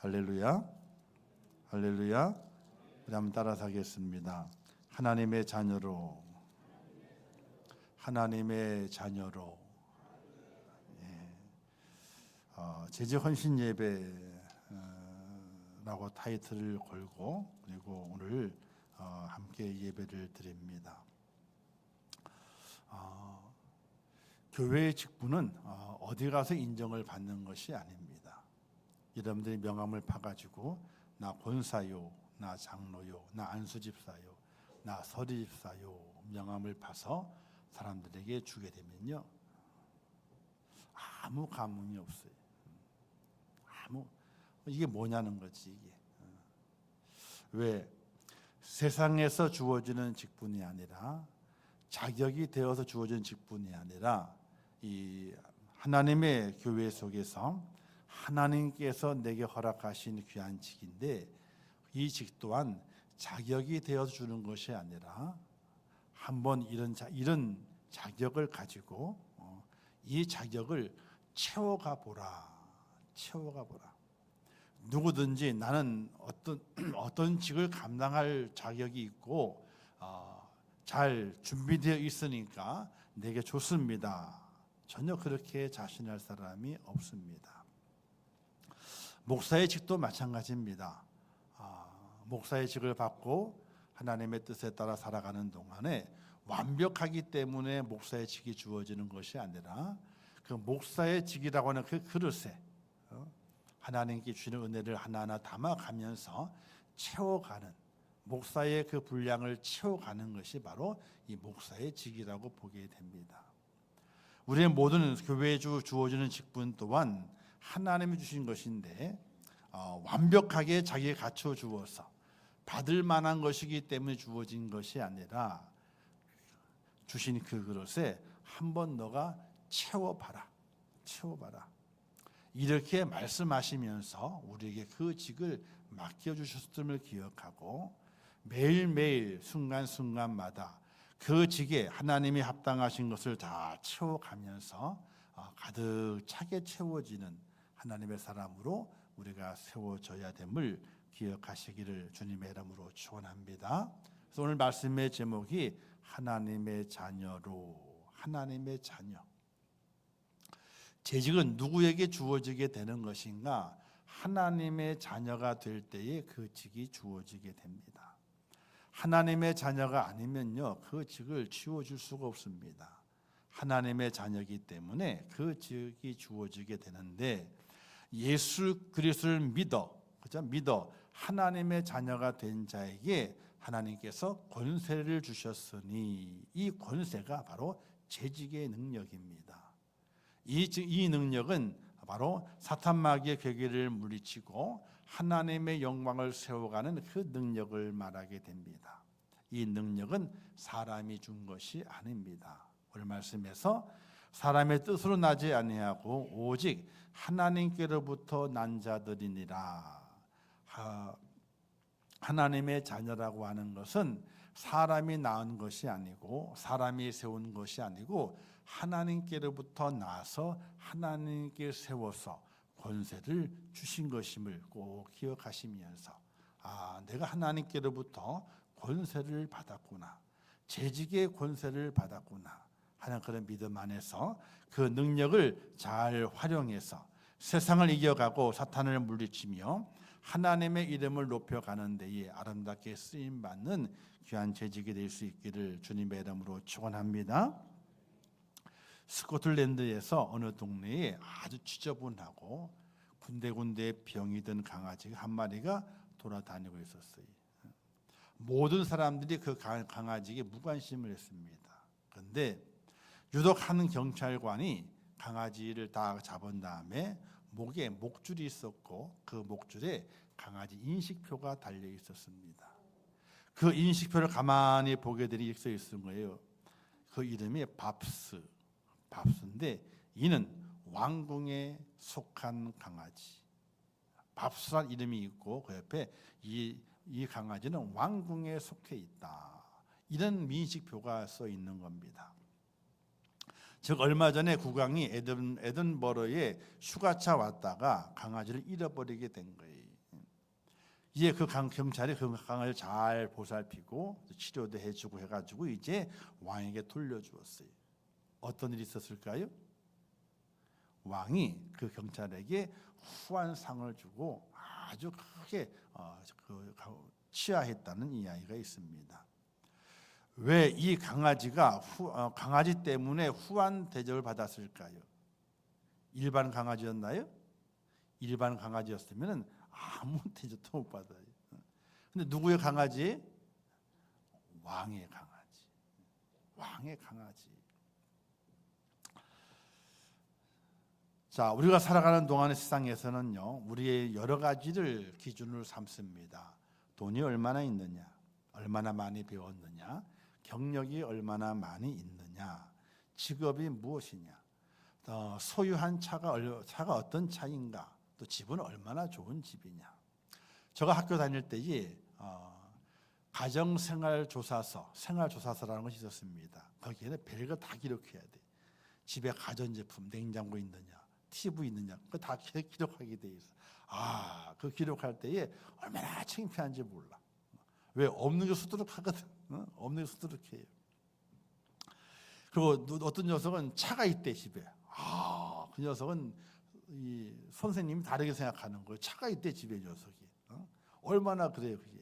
할렐루야, 할렐루야. 우리 한번 따라서 하겠습니다. 하나님의 자녀로, 하나님의 자녀로. 재직 헌신 예배라고 타이틀을 걸고, 그리고 오늘 함께 예배를 드립니다. 교회의 직분은 어디 가서 인정을 받는 것이 아닙니다. 여러분들이 명함을 파가지고 나 권사요, 나 장로요, 나 안수집사요, 나 서리집사요 명함을 파서 사람들에게 주게 되면요, 아무 감흥이 없어요. 이게 뭐냐는 거지. 이게 왜 세상에서 주어지는 직분이 아니라, 자격이 되어서 주어진 직분이 아니라, 이 하나님의 교회 속에서 하나님께서 내게 허락하신 귀한 직인데, 이 직 또한 자격이 되어서 주는 것이 아니라 한번 이런 자격을 가지고 이 자격을 채워가 보라. 누구든지 나는 어떤 직을 감당할 자격이 있고 잘 준비되어 있으니까 내게 좋습니다. 전혀 그렇게 자신할 사람이 없습니다. 목사의 직도 마찬가지입니다. 목사의 직을 받고 하나님의 뜻에 따라 살아가는 동안에 완벽하기 때문에 목사의 직이 주어지는 것이 아니라, 그 목사의 직이라고 하는 그 그릇에 하나님께 주시는 은혜를 하나하나 담아가면서 채워가는, 목사의 그 분량을 채워가는 것이 바로 이 목사의 직이라고 보게 됩니다. 우리의 모든 교회에 주어지는 직분 또한 하나님이 주신 것인데, 완벽하게 자기에 갖춰 주어서 받을 만한 것이기 때문에 주어진 것이 아니라, 주신 그 그릇에 한번 너가 채워봐라. 이렇게 말씀하시면서 우리에게 그 직을 맡겨주셨음을 기억하고, 매일매일 순간순간마다 그 직에 하나님이 합당하신 것을 다 채워가면서 가득 차게 채워지는 하나님의 사람으로 우리가 세워져야 됨을 기억하시기를 주님의 이름으로 축원합니다. 그래서 오늘 말씀의 제목이 하나님의 자녀로, 하나님의 자녀. 재직은 누구에게 주어지게 되는 것인가? 하나님의 자녀가 될 때에 그 직이 주어지게 됩니다. 하나님의 자녀가 아니면요, 그 직을 치워줄 수가 없습니다. 하나님의 자녀이기 때문에 그 직이 주어지게 되는데, 예수 그리스도를 믿어 하나님의 자녀가 된 자에게 하나님께서 권세를 주셨으니, 이 권세가 바로 재직의 능력입니다. 이 능력은 바로 사탄 마귀의 괴계를 물리치고 하나님의 영광을 세워가는 그 능력을 말하게 됩니다. 이 능력은 사람이 준 것이 아닙니다. 오늘 말씀에서 사람의 뜻으로 나지 아니하고 오직 하나님께로부터 난 자들이니라. 하나님의 자녀라고 하는 것은 사람이 낳은 것이 아니고, 사람이 세운 것이 아니고, 하나님께로부터 나서 하나님께 세워서 권세를 주신 것임을 꼭 기억하시면서, 내가 하나님께로부터 권세를 받았구나, 재직의 권세를 받았구나 하는 그런 믿음 안에서 그 능력을 잘 활용해서 세상을 이겨가고 사탄을 물리치며 하나님의 이름을 높여가는 데에 아름답게 쓰임받는 귀한 재직이 될 수 있기를 주님의 이름으로 축원합니다. 스코틀랜드에서 어느 동네에 아주 지저분하고 군데군데 병이 든 강아지가 한 마리가 돌아다니고 있었어요. 모든 사람들이 그 강아지에게 무관심을 했습니다. 그런데 유독 한 경찰관이 강아지를 다 잡은 다음에 목에 목줄이 있었고, 그 목줄에 강아지 인식표가 달려 있었습니다. 그 인식표를 가만히 보게 되니 써 있는 거예요. 그 이름이 밥스인데, 이는 왕궁에 속한 강아지. 밥스란 이름이 있고 그 옆에 이 강아지는 왕궁에 속해 있다, 이런 민식표가 써 있는 겁니다. 즉 얼마 전에 국왕이 에든버러에 휴가차 왔다가 강아지를 잃어버리게 된 거예요. 이제 그 경찰이 그 강아지를 잘 보살피고 치료도 해주고 해가지고 이제 왕에게 돌려주었어요. 어떤 일이 있었을까요? 왕이 그 경찰에게 후한상을 주고 아주 크게 치하했다는 이야기가 있습니다. 왜 이 강아지가 강아지 때문에 후한 대접을 받았을까요? 일반 강아지였나요? 일반 강아지였으면 아무 대접도 못 받아요. 근데 누구의 강아지? 왕의 강아지. 왕의 강아지. 자, 우리가 살아가는 동안의 세상에서는요, 우리의 여러 가지를 기준으로 삼습니다. 돈이 얼마나 있느냐, 얼마나 많이 배웠느냐, 경력이 얼마나 많이 있느냐, 직업이 무엇이냐, 소유한 차가 어떤 차인가, 또 집은 얼마나 좋은 집이냐. 제가 학교 다닐 때에 가정생활조사서, 생활조사서라는 것이 있었습니다. 거기에는 별거 다 기록해야 돼. 집에 가전제품, 냉장고 있느냐, TV 있느냐, 그거 다 기록하게 돼 있어. 그 기록할 때에 얼마나 창피한지 몰라. 왜? 없는 게 수두룩하거든. 없는 게 수두룩해요. 그리고 어떤 녀석은 차가 있대 집에. 그 녀석은 이 선생님이 다르게 생각하는 거예요. 차가 있대 집에 녀석이. 얼마나 그래요 그게.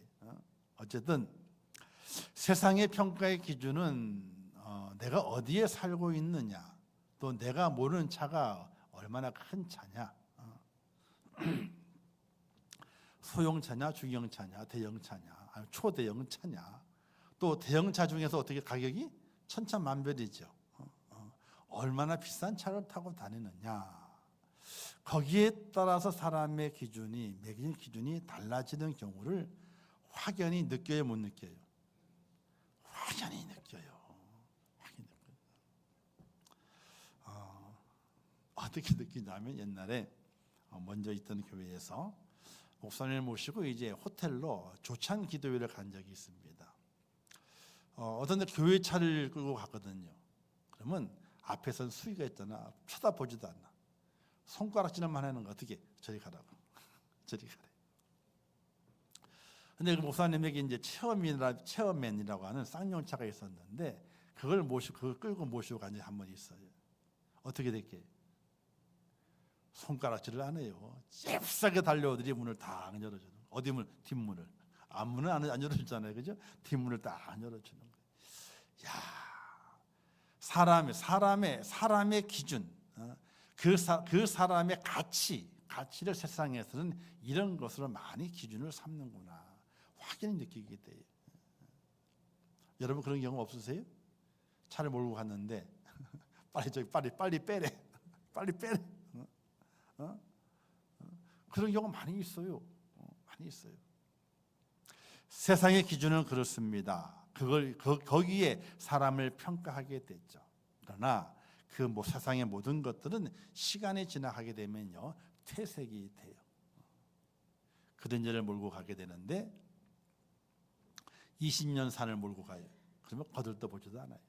어쨌든 세상의 평가의 기준은 내가 어디에 살고 있느냐, 또 내가 모르는 차가 얼마나 큰 차냐, 소형차냐, 중형차냐, 대형차냐, 초대형차냐, 또 대형차 중에서 어떻게 가격이 천차만별이죠. 얼마나 비싼 차를 타고 다니느냐, 거기에 따라서 사람의 기준이, 매길 기준이 달라지는 경우를 확연히 느껴요, 못 느껴요? 확연히 느껴요. 어떻게 느끼냐면 옛날에 먼저 있던 교회에서 목사님을 모시고 이제 호텔로 조찬 기도회를 간 적이 있습니다. 어떤 데 교회 차를 끌고 갔거든요. 그러면 앞에선 수위가 있잖아. 쳐다보지도 않아. 손가락질만 하는 거 어떻게? 저리 가라고. 저리 가래. 근데 그 목사님에게 이제 체어맨이라고 하는 쌍용차가 있었는데 그걸 끌고 모시고 간 적이 한 번 있어요. 어떻게 됐게? 손가락질을 안 해요. 잽싸게 달려오더니 문을 다 열어주는. 어디 문? 뒷문을. 앞문은 안 열어주잖아요, 그죠? 뒷문을 다 안 열어주는 거예요. 사람의 기준, 그 사람의 가치를 세상에서는 이런 것으로 많이 기준을 삼는구나. 확연히 느끼게 돼요. 여러분 그런 경험 없으세요? 차를 몰고 갔는데 빨리 빼래. 빨리 빼래. 그런 경우 많이 있어요. 많이 있어요. 세상의 기준은 그렇습니다. 거기에 사람을 평가하게 됐죠. 그러나 세상의 모든 것들은 시간이 지나가게 되면요 퇴색이 돼요. 그랜저를 몰고 가게 되는데 20년 산을 몰고 가요. 그러면 거들떠보지도 않아요.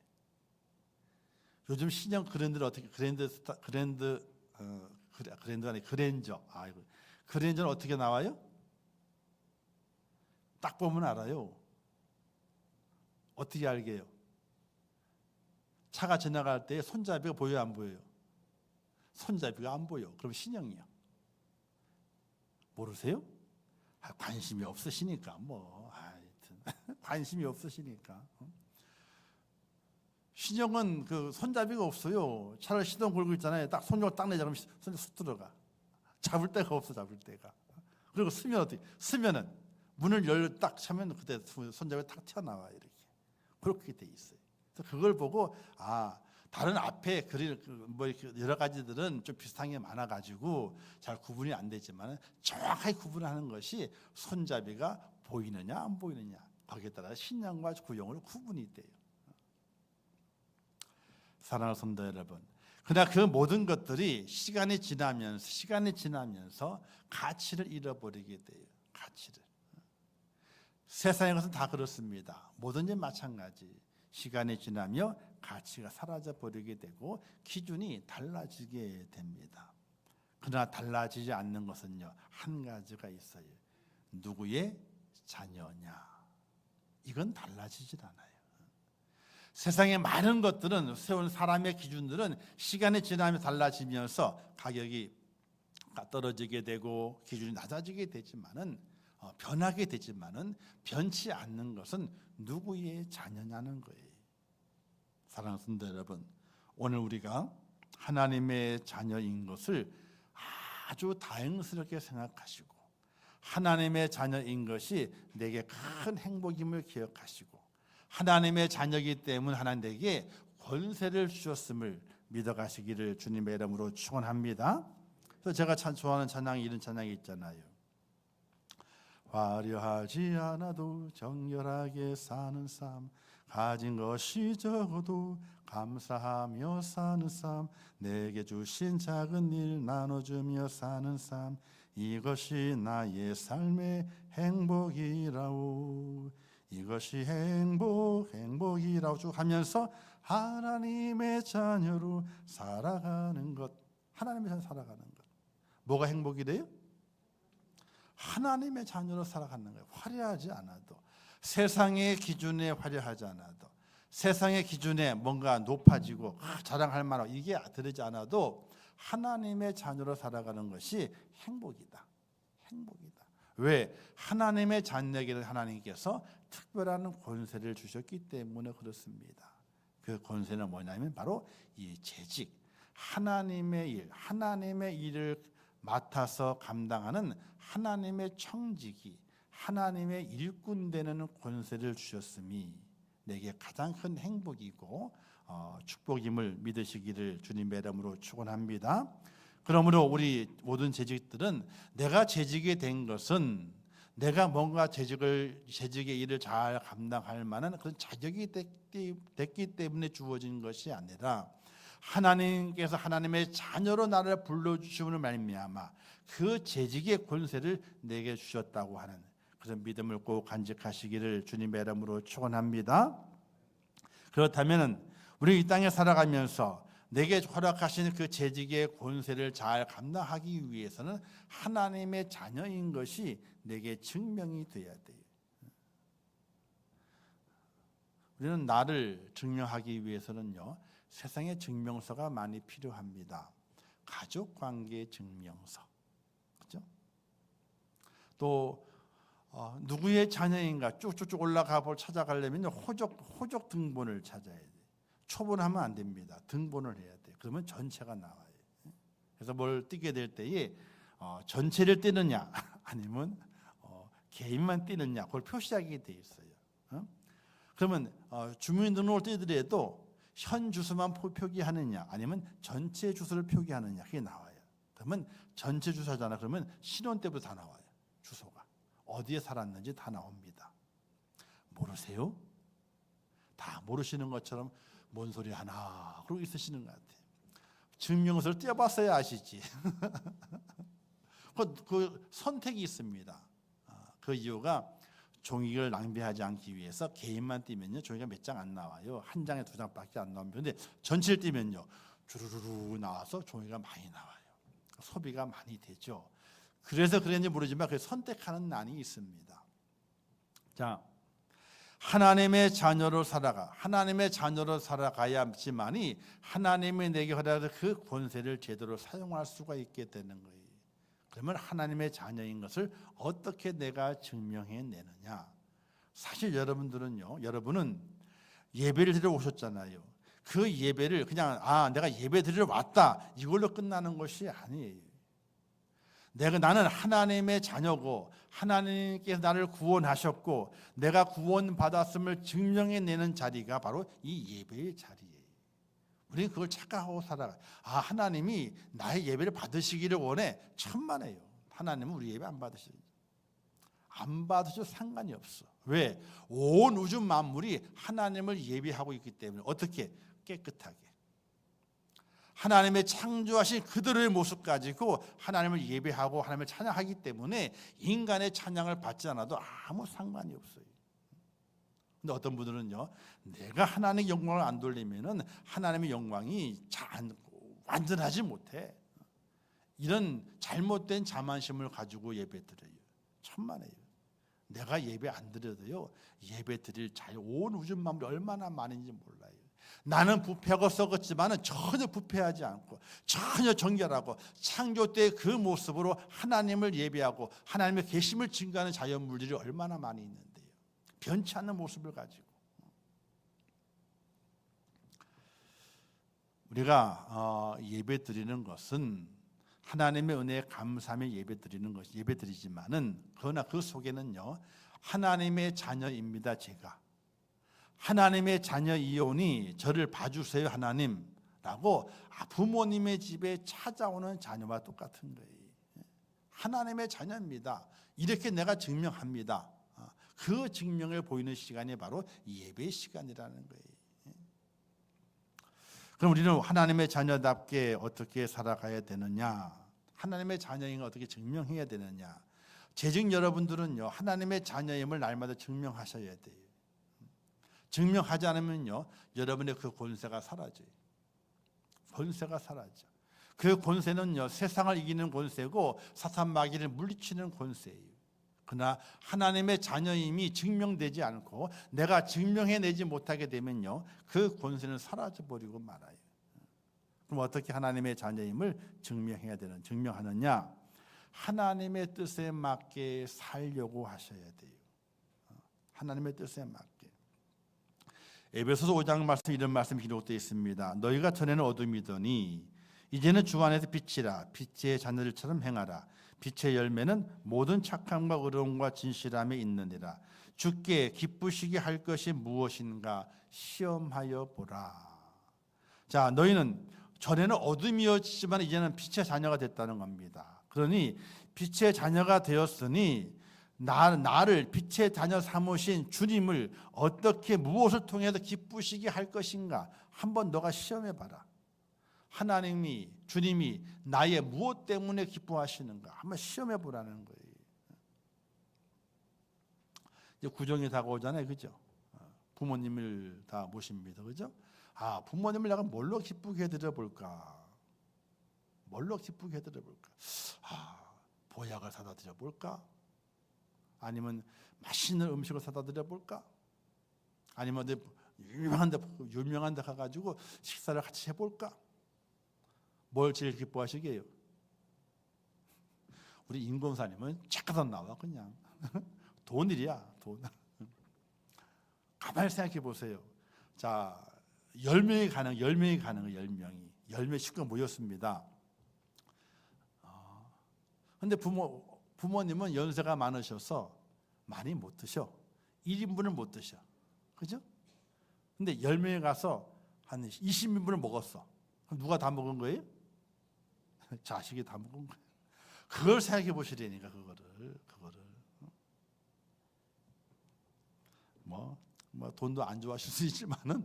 요즘 신형 그랜저를 어떻게 그랜저는 어떻게 나와요? 딱 보면 알아요. 어떻게 알게요? 차가 지나갈 때 손잡이가 보여요, 안 보여요? 손잡이가 안 보여. 그럼 신형이요. 모르세요? 관심이 없으시니까 하여튼 관심이 없으시니까. 신형은 그 손잡이가 없어요. 차를 시동 걸고 있잖아요. 딱 손잡이 딱 내자 그러면 손잡이 쑥 들어가. 잡을 데가 없어, 잡을 데가. 그리고 쓰면은 문을 딱 차면 그때 손잡이 탁 튀어나와 이렇게. 그렇게 돼 있어요. 그래서 그걸 보고 다른 앞에 여러 가지들은 좀 비슷한 게 많아가지고 잘 구분이 안 되지만 정확하게 구분하는 것이 손잡이가 보이느냐 안 보이느냐, 거기에 따라 신형과 구형으로 구분이 돼요. 사랑하는 성도 여러분, 그러나 그 모든 것들이 시간이 지나면서 가치를 잃어버리게 돼요. 가치를. 세상의 것은 다 그렇습니다. 뭐든지 마찬가지. 시간이 지나며 가치가 사라져 버리게 되고 기준이 달라지게 됩니다. 그러나 달라지지 않는 것은요 한 가지가 있어요. 누구의 자녀냐. 이건 달라지질 않아요. 세상의 많은 것들은, 세운 사람의 기준들은 시간이 지나면 달라지면서 가격이 떨어지게 되고 기준이 낮아지게 되지만은, 변하게 되지만은 변치 않는 것은 누구의 자녀냐는 거예요. 사랑하는 성도 여러분, 오늘 우리가 하나님의 자녀인 것을 아주 다행스럽게 생각하시고, 하나님의 자녀인 것이 내게 큰 행복임을 기억하시고, 하나님의 자녀이기 때문에 하나님 내게 권세를 주셨음을 믿어가시기를 주님의 이름으로 축원합니다. 그래서 제가 참 좋아하는 찬양이 이런 찬양이 있잖아요. 화려하지 않아도 정결하게 사는 삶, 가진 것이 적어도 감사하며 사는 삶, 내게 주신 작은 일 나눠주며 사는 삶, 이것이 나의 삶의 행복이라오. 이것이 행복이라고 쭉 하면서 하나님의 자녀로 살아가는 것, 하나님의 자녀로 살아가는 것. 뭐가 행복이래요? 하나님의 자녀로 살아가는 거예요. 화려하지 않아도, 세상의 기준에 화려하지 않아도, 세상의 기준에 뭔가 높아지고 자랑할 만하고 이게 들리지 않아도 하나님의 자녀로 살아가는 것이 행복이다. 행복이다. 왜? 하나님의 자녀에게는 하나님께서 특별한 권세를 주셨기 때문에 그렇습니다. 그 권세는 뭐냐면 바로 이 재직, 하나님의 일을 맡아서 감당하는 하나님의 청지기, 하나님의 일꾼 되는 권세를 주셨음이 내게 가장 큰 행복이고 축복임을 믿으시기를 주님의 이름으로 축원합니다. 그러므로 우리 모든 재직들은, 내가 재직이 된 것은 내가 뭔가 재직의 일을 잘 감당할 만한 그런 자격이 됐기 때문에 주어진 것이 아니라, 하나님께서 하나님의 자녀로 나를 불러주심으로 말미암아 그 재직의 권세를 내게 주셨다고 하는 그런 믿음을 꼭 간직하시기를 주님의 이름으로 축원합니다. 그렇다면 우리 이 땅에 살아가면서 내게 허락하신 그 재직의 권세를 잘 감당하기 위해서는 하나님의 자녀인 것이 내게 증명이 돼야 돼요. 우리는 나를 증명하기 위해서는요, 세상에 증명서가 많이 필요합니다. 가족관계 증명서, 그렇죠? 또 누구의 자녀인가 쭉쭉쭉 올라가 찾아가려면 호적 등본을 찾아야 돼요. 초본하면 안 됩니다. 등본을 해야 돼요. 그러면 전체가 나와요. 그래서 뭘 띄게 될 때에 전체를 띄느냐 아니면 개인만 띄느냐, 그걸 표시하게 돼 있어요. 그러면 주민등록을 띄더라도 현 주소만 표기하느냐 아니면 전체 주소를 표기하느냐, 그게 나와요. 그러면 전체 주소잖아. 그러면 신혼 때부터 다 나와요. 주소가 어디에 살았는지 다 나옵니다. 모르세요? 다 모르시는 것처럼 뭔 소리 하나 그러고 있으시는 것 같아요. 증명서를 떼어봤어야 아시지. 그 선택이 있습니다. 그 이유가 종이를 낭비하지 않기 위해서 개인만 띄면요, 종이가 몇 장 안 나와요. 한 장에 2장밖에 안 나옵니다. 근데 전체를 띄면요, 주르르르 나와서 종이가 많이 나와요. 소비가 많이 되죠. 그래서 그랬는지 모르지만 그 선택하는 난이 있습니다. 자, 하나님의 자녀로 살아가야지만이 하나님이 내게 허락한 그 권세를 제대로 사용할 수가 있게 되는 거예요. 그러면 하나님의 자녀인 것을 어떻게 내가 증명해내느냐? 사실 여러분은 예배를 드리러 오셨잖아요. 그 예배를 그냥 내가 예배 드리러 왔다 이걸로 끝나는 것이 아니에요. 나는 하나님의 자녀고 하나님께서 나를 구원하셨고 내가 구원받았음을 증명해내는 자리가 바로 이 예배의 자리예요. 우리는 그걸 착각하고 살아가요. 하나님이 나의 예배를 받으시기를 원해. 천만에요. 하나님은 우리 예배 안 받으셔도 상관이 없어. 왜? 온 우주 만물이 하나님을 예배하고 있기 때문에. 어떻게? 깨끗하게. 하나님의 창조하신 그들의 모습 가지고 하나님을 예배하고 하나님을 찬양하기 때문에 인간의 찬양을 받지 않아도 아무 상관이 없어요. 근데 어떤 분들은요, 내가 하나님의 영광을 안 돌리면은 하나님의 영광이 완전하지 못해. 이런 잘못된 자만심을 가지고 예배드려요. 천만에요. 내가 예배 안 드려도요, 예배 드릴 자유, 온 우주 만물이 얼마나 많은지 몰라요. 나는 부패하고 썩었지만 전혀 부패하지 않고 전혀 정결하고 창조 때 그 모습으로 하나님을 예배하고 하나님의 계심을 증거하는 자연물들이 얼마나 많이 있는데요. 변치 않는 모습을 가지고 우리가 예배 드리는 것은 하나님의 은혜에 감사하며 예배 드리는 것이 예배 드리지만은 그러나 그 속에는요, 하나님의 자녀입니다. 제가 하나님의 자녀이오니 저를 봐주세요 하나님라고 부모님의 집에 찾아오는 자녀와 똑같은 거예요. 하나님의 자녀입니다. 이렇게 내가 증명합니다. 그 증명을 보이는 시간이 바로 예배 시간이라는 거예요. 그럼 우리는 하나님의 자녀답게 어떻게 살아가야 되느냐? 하나님의 자녀인 걸 어떻게 증명해야 되느냐? 재직 여러분들은요, 하나님의 자녀임을 날마다 증명하셔야 돼요. 증명하지 않으면요, 여러분의 그 권세가 사라져요. 권세가 사라져. 그 권세는요, 세상을 이기는 권세고 사탄 마귀를 물리치는 권세예요. 그러나 하나님의 자녀임이 증명되지 않고 내가 증명해내지 못하게 되면요, 그 권세는 사라져버리고 말아요. 그럼 어떻게 하나님의 자녀임을 증명하느냐? 하나님의 뜻에 맞게 살려고 하셔야 돼요. 하나님의 뜻에 맞게. 에베소서 5장 말씀 이런 말씀이 기록되어 있습니다. 너희가 전에는 어둠이더니 이제는 주 안에서 빛이라. 빛의 자녀들처럼 행하라. 빛의 열매는 모든 착함과 의로움과 진실함에 있느니라. 주께 기쁘시게 할 것이 무엇인가 시험하여 보라. 자, 너희는 전에는 어둠이었지만 이제는 빛의 자녀가 됐다는 겁니다. 그러니 빛의 자녀가 되었으니 나를 빛의 자녀 삼으신 주님을 어떻게 무엇을 통해서 기쁘시게 할 것인가 한번 너가 시험해 봐라. 하나님이 주님이 나의 무엇 때문에 기뻐하시는가 한번 시험해 보라는 거예요. 이제 구정이 다가오잖아요, 그죠? 부모님을 다 모십니다, 그죠? 부모님을 내가 뭘로 기쁘게 해드려 볼까? 뭘로 기쁘게 해드려 볼까? 보약을 사다 드려 볼까? 아니면 맛있는 음식을 사다 드려 볼까? 아니면 유명한 데 가가지고 식사를 같이 해볼까? 뭘 제일 기뻐하시게요? 우리 임금사님은 착하던 나와 그냥 돈일이야, 돈. 가만히 생각해 보세요. 자, 10명이 가는 10명이 식구가 모였습니다. 근데 부모님은 연세가 많으셔서 많이 못 드셔. 1인분을 못 드셔. 그죠? 근데 10명이 가서 한 20인분을 먹었어. 그럼 누가 다 먹은 거예요? 자식이 다 먹은 거예요. 그걸 생각해 보시라니까, 그거를. 뭐 돈도 안 좋아하실 수 있지만은,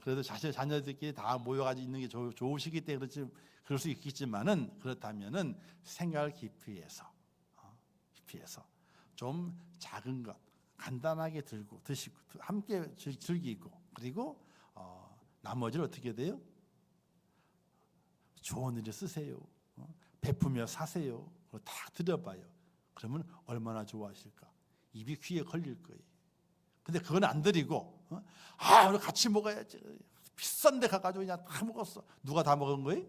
그래도 자녀들끼리 다 모여가지고 있는 게 좋으시기 때문에 그럴 수 있겠지만은, 그렇다면은 생각을 깊이 해서 좀 작은 것 간단하게 들고 드시고 함께 즐기고, 그리고 나머지를 어떻게 돼요? 좋은 일에 쓰세요. 베푸며 사세요. 다 드려봐요. 그러면 얼마나 좋아하실까? 입이 귀에 걸릴 거예요. 근데 그건 안 드리고 우리 같이 먹어야지. 비싼 데 가가지고 그냥 다 먹었어. 누가 다 먹은 거예요?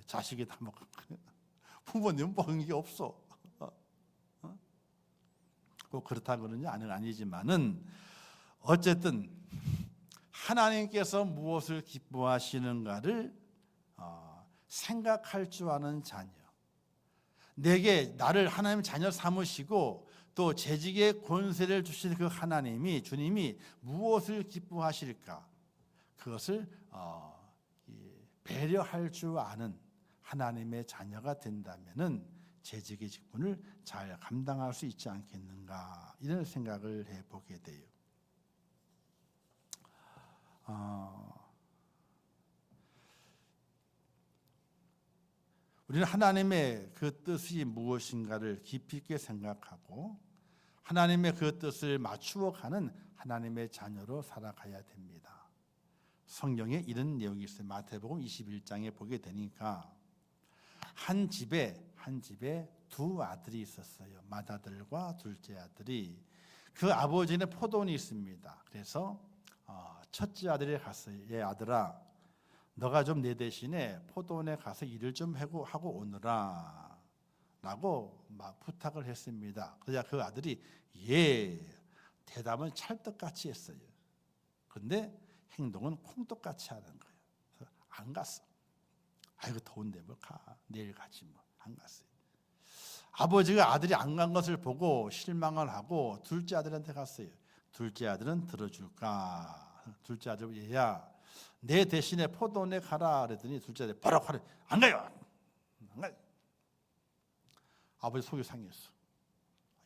자식이 다 먹은 거예요. 부모님은 먹은 게 없어. 꼭 그렇다고는 아니지만은 어쨌든 하나님께서 무엇을 기뻐하시는가를 생각할 줄 아는 자녀, 내게 나를 하나님 자녀 삼으시고 또 재직의 권세를 주신 그 하나님이 주님이 무엇을 기뻐하실까, 그것을 배려할 줄 아는 하나님의 자녀가 된다면은 재직의 직분을 잘 감당할 수 있지 않겠는가, 이런 생각을 해보게 돼요. 우리는 하나님의 그 뜻이 무엇인가를 깊이 있게 생각하고 하나님의 그 뜻을 맞추어 가는 하나님의 자녀로 살아가야 됩니다. 성경에 이런 내용이 있어요. 마태복음 21장에 보게 되니까 한 집에 두 아들이 있었어요. 맏아들과 둘째 아들이. 그 아버지는 포도원이 있습니다. 그래서 첫째 아들이 갔어요. 얘 아들아, 너가 좀 내 대신에 포도원에 가서 일을 좀 하고 오너라 라고 막 부탁을 했습니다. 그러자 그 아들이 예, 대답은 찰떡같이 했어요. 근데 행동은 콩떡같이 하는 거예요. 그래서 안 갔어. 아이고 더운데 뭐 가, 내일 가지 뭐. 안 갔어요. 아버지가 아들이 안 간 것을 보고 실망을 하고 둘째 아들한테 갔어요. 둘째 아들은 들어줄까? 둘째 아들 얘야, 내 대신에 포도원에 가라 그랬더니 둘째 아들이 바로 가래. 안 가요. 안 가요. 아버지 속이 상했어.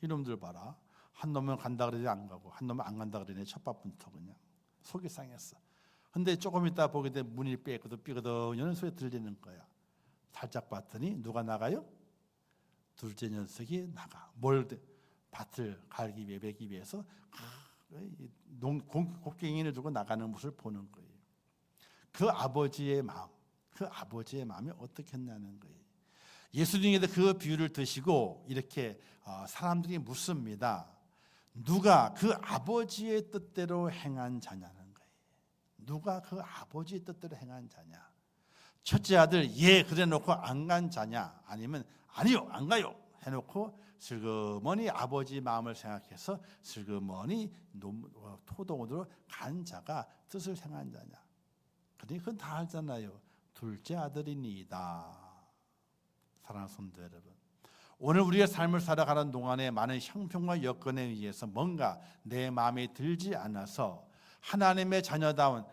이놈들 봐라. 한 놈은 간다 그러지 안 가고 한 놈은 안 간다 그러네. 첫밥부터 그냥 속이 상했어. 근데 조금 있다 보게 되면 문이 삐거덕 이런 소리 들리는 거야. 살짝 봤더니 누가 나가요? 둘째 녀석이 나가. 밭을 갈기 위해 베기 위해서 곡괭이를 두고 나가는 모습을 보는 거예요. 그 아버지의 마음이 어떻게 했냐는 거예요. 예수님께서 그 비유를 드시고 이렇게 사람들이 묻습니다. 누가 그 아버지의 뜻대로 행한 자냐는 거예요. 누가 그 아버지의 뜻대로 행한 자냐. 첫째 아들 예 그래 놓고 안 간 자냐, 아니면 아니요 안 가요 해놓고 슬그머니 아버지 마음을 생각해서 슬그머니 토동으로 간 자가 뜻을 행한 자냐. 그러니 그건 다 알잖아요. 둘째 아들이니이다. 사랑하는 성도 여러분, 오늘 우리의 삶을 살아가는 동안에 많은 형편과 여건에 의해서 뭔가 내 마음에 들지 않아서 하나님의 자녀다운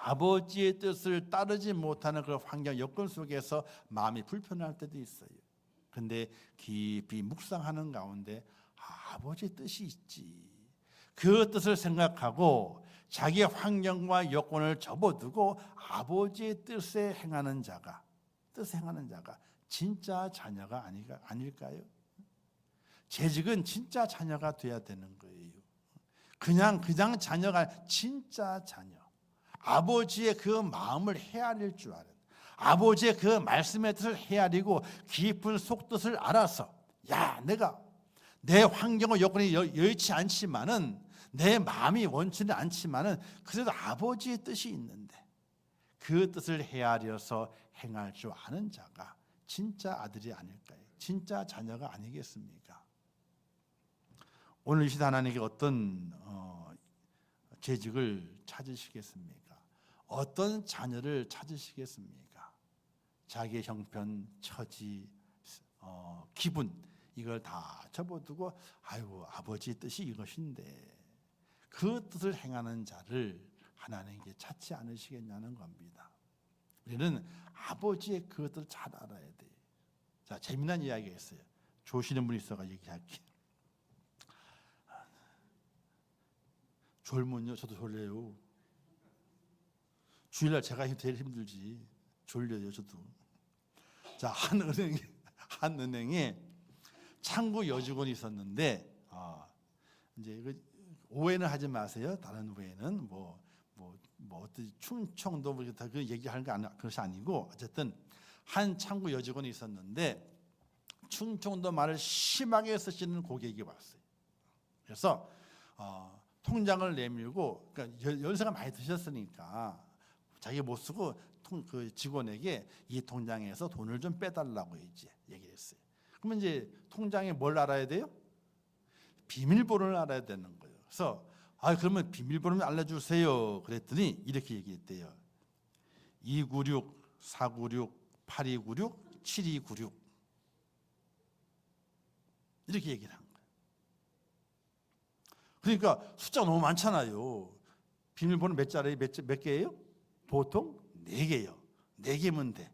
아버지의 뜻을 따르지 못하는 그런 환경 여건 속에서 마음이 불편할 때도 있어요. 그런데 깊이 묵상하는 가운데 아버지의 뜻이 있지. 그 뜻을 생각하고 자기의 환경과 여건을 접어두고 아버지의 뜻에 행하는 자가 진짜 자녀가 아닐까요? 재직은 진짜 자녀가 돼야 되는 거예요. 그냥 자녀가 진짜 자녀. 아버지의 그 마음을 헤아릴 줄 아는, 아버지의 그 말씀의 뜻을 헤아리고 깊은 속뜻을 알아서, 야, 내가 내 환경과 여건이 여의치 않지만은, 내 마음이 원치는 않지만은 그래도 아버지의 뜻이 있는데 그 뜻을 헤아려서 행할 줄 아는 자가 진짜 아들이 아닐까요? 진짜 자녀가 아니겠습니까? 오늘 이 시대 하나님께 어떤 재직을 찾으시겠습니까? 어떤 자녀를 찾으시겠습니까? 자기의 형편, 처지, 기분 이걸 다 접어두고 아이고 아버지의 뜻이 이것인데 그 뜻을 행하는 자를 하나님께 찾지 않으시겠냐는 겁니다. 우리는 아버지의 그 뜻을 잘 알아야 돼요. 자, 재미난 이야기가 있어요. 조시는 분이 있어가 얘기할게요. 졸면요, 저도 졸려요. 주일날 제가 제일 힘들지. 졸려요, 저도. 자, 한 은행에 창구 여직원이 있었는데, 이제 이거 오해는 하지 마세요. 다른 오해는 어떤 충청도 그 얘기하는 거 그것이 아니고, 어쨌든 한 창구 여직원이 있었는데 충청도 말을 심하게 쓰시는 고객이 왔어요. 그래서 통장을 내밀고, 그러니까 연세가 많이 드셨으니까 자기 못 쓰고 그 직원에게 이 통장에서 돈을 좀 빼달라고 얘기를 했어요. 그러면 이제 통장에 뭘 알아야 돼요? 비밀번호를 알아야 되는 거예요. 그래서 그러면 비밀번호 알려주세요. 그랬더니 이렇게 얘기했대요. 296, 496, 8296, 7296 이렇게 얘기를 한 거예요. 그러니까 숫자가 너무 많잖아요. 비밀번호 몇 개예요? 보통 4개예요. 4개면 돼.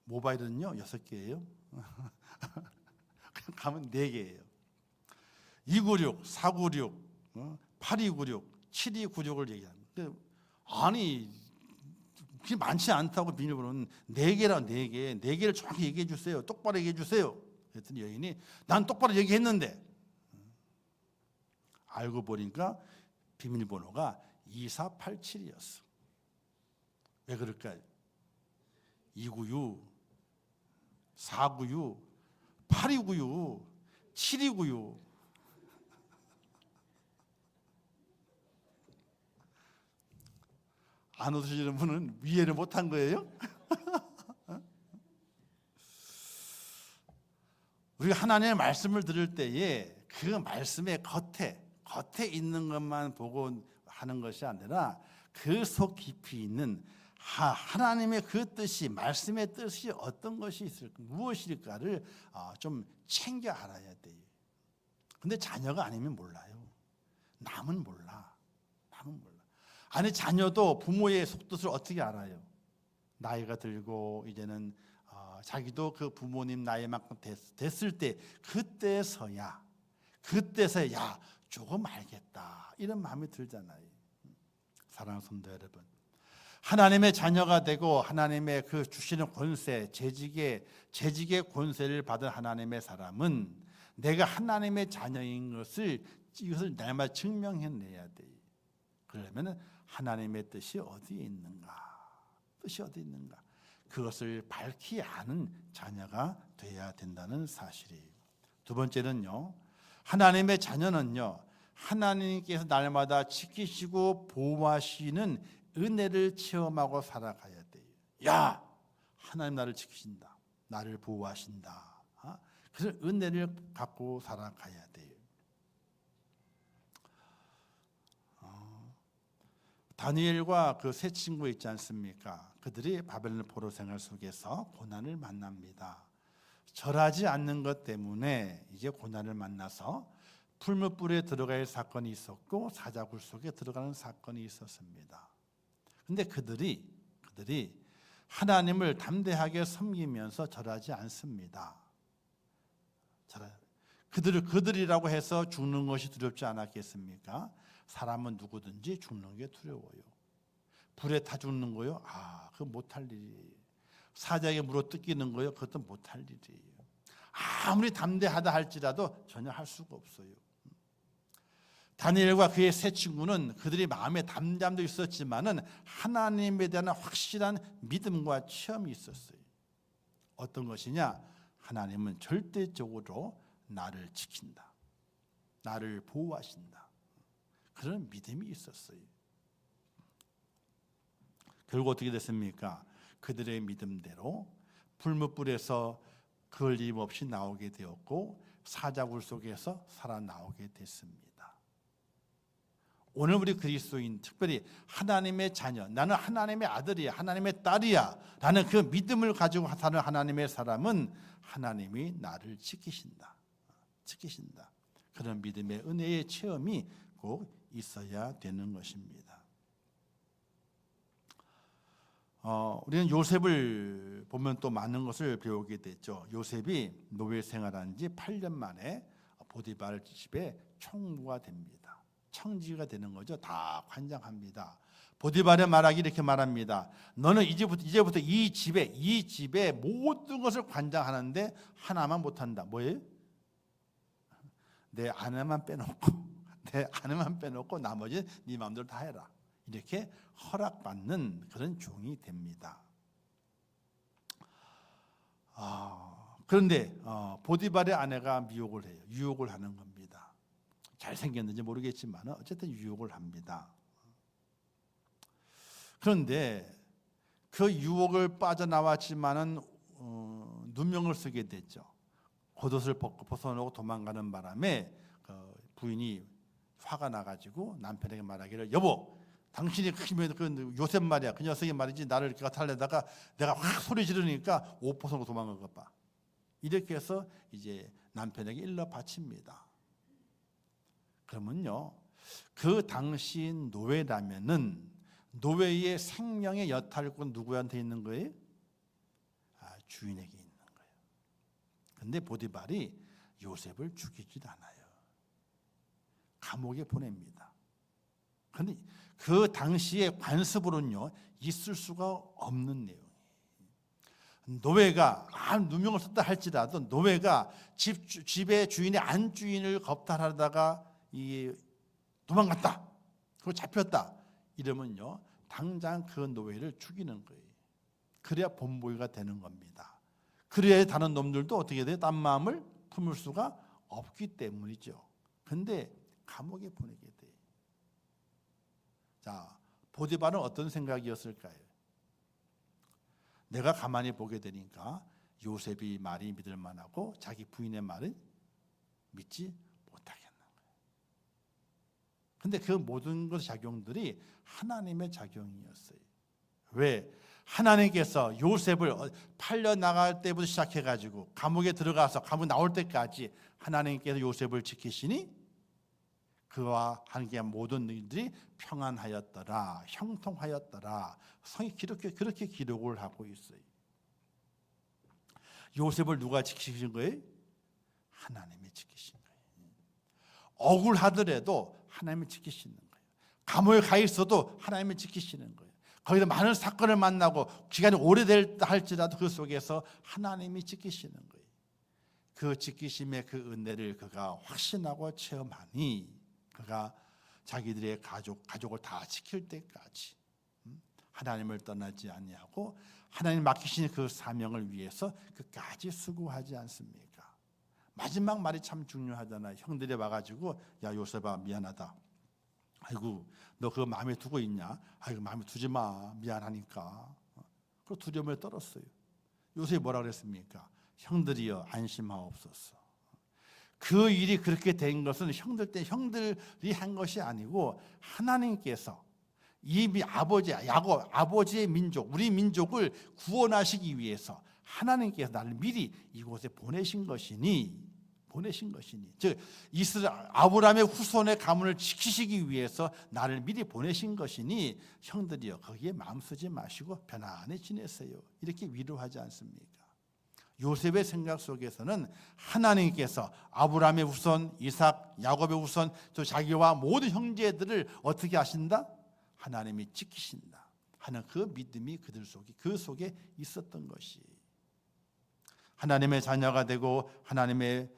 모바일은요 6개예요. 가면 4개예요. 296, 496, 8296, 7296을 얘기하는. 아니 그게 많지 않다고 비밀번호는 4개라 4개. 4개를 정확히 얘기해 주세요. 똑바로 얘기해 주세요. 그랬더니 여인이 난 똑바로 얘기했는데 알고 보니까 비밀번호가 2487이었어. 왜 그럴까요? 2구유, 4구유, 8구유, 7구유. 안 웃으시는 분은 이해를 못한 거예요? 우리가 하나님의 말씀을 들을 때에 그 말씀의 겉에 있는 것만 보고 하는 것이 아니라 그 속 깊이 있는 하나님의 그 뜻이, 말씀의 뜻이 어떤 것이 있을까, 무엇일까를 좀 챙겨 알아야 돼요. 근데 자녀가 아니면 몰라요. 남은 몰라. 아니, 자녀도 부모의 속뜻을 어떻게 알아요? 나이가 들고 이제는 자기도 그 부모님 나이만큼 됐을 때 그때서야 야, 조금 알겠다, 이런 마음이 들잖아요. 사랑하는 성도 여러분, 하나님의 자녀가 되고 하나님의 그 주시는 권세, 재직의 권세를 받은 하나님의 사람은 내가 하나님의 자녀인 이것을 날마다 증명해내야 돼요. 그러면 하나님의 뜻이 어디에 있는가, 그것을 밝히 아는 자녀가 되어야 된다는 사실이에요. 두 번째는요, 하나님의 자녀는요, 하나님께서 날마다 지키시고 보호하시는 은혜를 체험하고 살아가야 돼요. 야, 하나님 나를 지키신다, 나를 보호하신다. 그래서 은혜를 갖고 살아가야 돼요. 다니엘과 그 세 친구 있지 않습니까? 그들이 바벨론 포로 생활 속에서 고난을 만납니다. 절하지 않는 것 때문에 이제 고난을 만나서 풀무불에 들어갈 사건이 있었고 사자굴 속에 들어가는 사건이 있었습니다. 근데 그들이 하나님을 담대하게 섬기면서 절하지 않습니다. 그들이라고 해서 죽는 것이 두렵지 않았겠습니까? 사람은 누구든지 죽는 게 두려워요. 불에 타 죽는 거요? 그거 못할 일이에요. 사자에게 물어 뜯기는 거요? 그것도 못할 일이에요. 아무리 담대하다 할지라도 전혀 할 수가 없어요. 다니엘과 그의 세 친구는 그들이 마음에 담담도 있었지만은 하나님에 대한 확실한 믿음과 체험이 있었어요. 어떤 것이냐? 하나님은 절대적으로 나를 지킨다, 나를 보호하신다, 그런 믿음이 있었어요. 결국 어떻게 됐습니까? 그들의 믿음대로 풀무불에서 걸림없이 나오게 되었고 사자굴 속에서 살아나오게 됐습니다. 오늘 우리 그리스도인, 특별히 하나님의 자녀, 나는 하나님의 아들이야, 하나님의 딸이야 라는 그 믿음을 가지고 사는 하나님의 사람은 하나님이 나를 지키신다. 그런 믿음의 은혜의 체험이 꼭 있어야 되는 것입니다. 우리는 요셉을 보면 또 많은 것을 배우게 됐죠. 요셉이 노예 생활한 지 8년 만에 보디발 집에 총무가 됩니다. 청지가 되는 거죠. 다 관장합니다. 보디발의 말하기 이렇게 말합니다. 너는 이제부터 이 집에 모든 것을 관장하는데 하나만 못한다. 뭐예요? 내 아내만 빼놓고 나머지 네 마음대로 다 해라. 이렇게 허락받는 그런 종이 됩니다. 그런데 보디발의 아내가 유혹을 하는 겁니다. 잘생겼는지 모르겠지만 어쨌든 유혹을 합니다. 그런데 그 유혹을 빠져나왔지만은 누명을 쓰게 됐죠. 겉옷을 벗어놓고 도망가는 바람에 부인이 화가 나가지고 남편에게 말하기를, 여보, 당신이 그 요셉 말이야, 그 녀석이 말이지 나를 이렇게 탈려다가 내가 확 소리 지르니까 옷 벗어놓고 도망간 것 봐. 이렇게 해서 이제 남편에게 일러 바칩니다. 그러면요, 그 당시 노예라면은 노예의 생명의 여탈권 누구한테 있는 거예요? 주인에게 있는 거예요. 근데 보디발이 요셉을 죽이질 않아요. 감옥에 보냅니다. 그런데 그 당시의 관습으로는요, 있을 수가 없는 내용이에요. 노예가 누명을 썼다 할지라도 노예가 집의 주인의 안주인을 겁탈하다가 도망갔다, 그리고 잡혔다 이러면요, 당장 그 노예를 죽이는 거예요. 그래야 본보기가 되는 겁니다. 그래야 다른 놈들도 어떻게 돼요? 딴 마음을 품을 수가 없기 때문이죠. 근데 감옥에 보내게 돼요. 자, 보디발은 어떤 생각이었을까요? 내가 가만히 보게 되니까 요셉이 말이 믿을 만하고 자기 부인의 말을 믿지 못하겠는 거예요. 근데 그 모든 것 작용들이 하나님의 작용이었어요. 왜? 하나님께서 요셉을 팔려 나갈 때부터 시작해가지고 감옥에 들어가서 감옥 나올 때까지 하나님께서 요셉을 지키시니 그와 함께 모든 일들이 평안하였더라, 형통하였더라. 성이 그렇게 기록을 하고 있어요. 요셉을 누가 지키신 거예요? 하나님이 지키신 거예요. 억울하더라도 하나님이 지키시는 거예요. 감옥에 가 있어도 하나님이 지키시는 거예요. 거기서 많은 사건을 만나고 기간이 오래될다 할지라도 그 속에서 하나님이 지키시는 거예요. 그 지키심의 그 은혜를 그가 확신하고 체험하니 그가 자기들의 가족을 다 지킬 때까지 하나님을 떠나지 아니하고 하나님 맡기신 그 사명을 위해서 끝까지 수고하지 않습니까? 마지막 말이 참 중요하잖아요. 형들이 와가지고 야 요셉아 미안하다. 아이고 너 그거 마음에 두고 있냐? 아이고 마음에 두지 마. 미안하니까. 그 두려움을 떨었어요. 요셉이 뭐라 그랬습니까? 형들이여 안심하옵소서. 그 일이 그렇게 된 것은 형들이 한 것이 아니고 하나님께서 이 아버지의 민족, 우리 민족을 구원하시기 위해서 하나님께서 나를 미리 이곳에 보내신 것이니, 즉 아브라함의 후손의 가문을 지키시기 위해서 나를 미리 보내신 것이니 형들이여 거기에 마음 쓰지 마시고 편안히 지내세요. 이렇게 위로하지 않습니까? 요셉의 생각 속에서는 하나님께서 아브라함의 후손, 이삭, 야곱의 후손, 또 자기와 모든 형제들을 어떻게 하신다? 하나님이 지키신다 하는 그 믿음이 그 속에 있었던 것이 하나님의 자녀가 되고 하나님의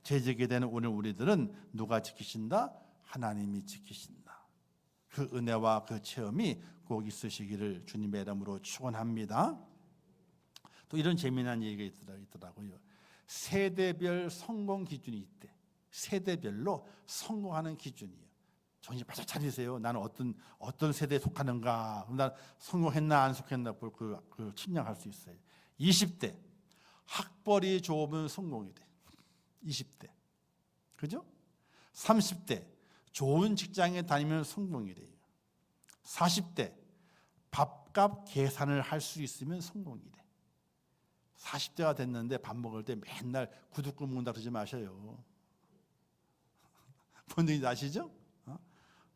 재직이 되는 오늘 우리들은 누가 지키신다? 하나님이 지키신다. 그 은혜와 그 체험이 꼭 있으시기를 주님의 이름으로 축원합니다. 또 이런 재미난 얘기가 있더라고요. 세대별 성공 기준이 있대. 세대별로 성공하는 기준이에요. 정신 바짝 차리세요. 나는 어떤 세대에 속하는가. 그럼 난 성공했나 안 속했나 그걸 측량할 수 있어요. 20대 학벌이 좋으면 성공이 돼. 20대 그죠? 30대 좋은 직장에 다니면 성공이 돼요. 40대 밥값 계산을 할 수 있으면 성공이 돼. 40대가 됐는데 밥 먹을 때 맨날 구두국 먹는다 그러지 마셔요. 본 적이 아시죠?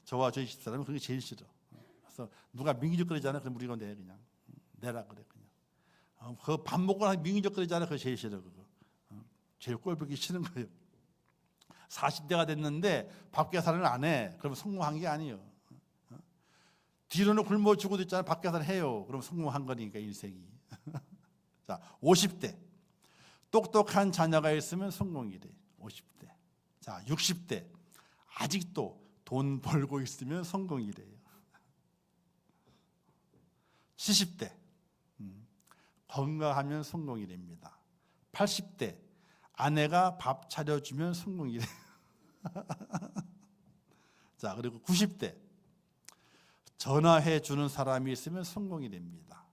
저와 저희 집사람은 그게 제일 싫어. 그래서 누가 민기적거리잖아. 그럼 우리가 그냥 내라 그래 그냥. 그 밥 먹고 나서 민기적거리잖아. 그거 제일 싫어 그거. 제일 꼴보기 싫은 거예요. 40대가 됐는데 밥 계산을 안 해. 그러면 성공한 게 아니에요. 뒤로는 굶어 죽어도 있잖아. 밥 계산 해요. 그럼 성공한 거니까 인생이. 자, 50대 똑똑한 자녀가 있으면 성공이 돼. 50대. 자, 60대 아직도 돈 벌고 있으면 성공이 돼요. 70대 건강하면 성공이 됩니다. 80대 아내가 밥 차려주면 성공이 돼요. 자, 그리고 90대 전화해 주는 사람이 있으면 성공이 됩니다.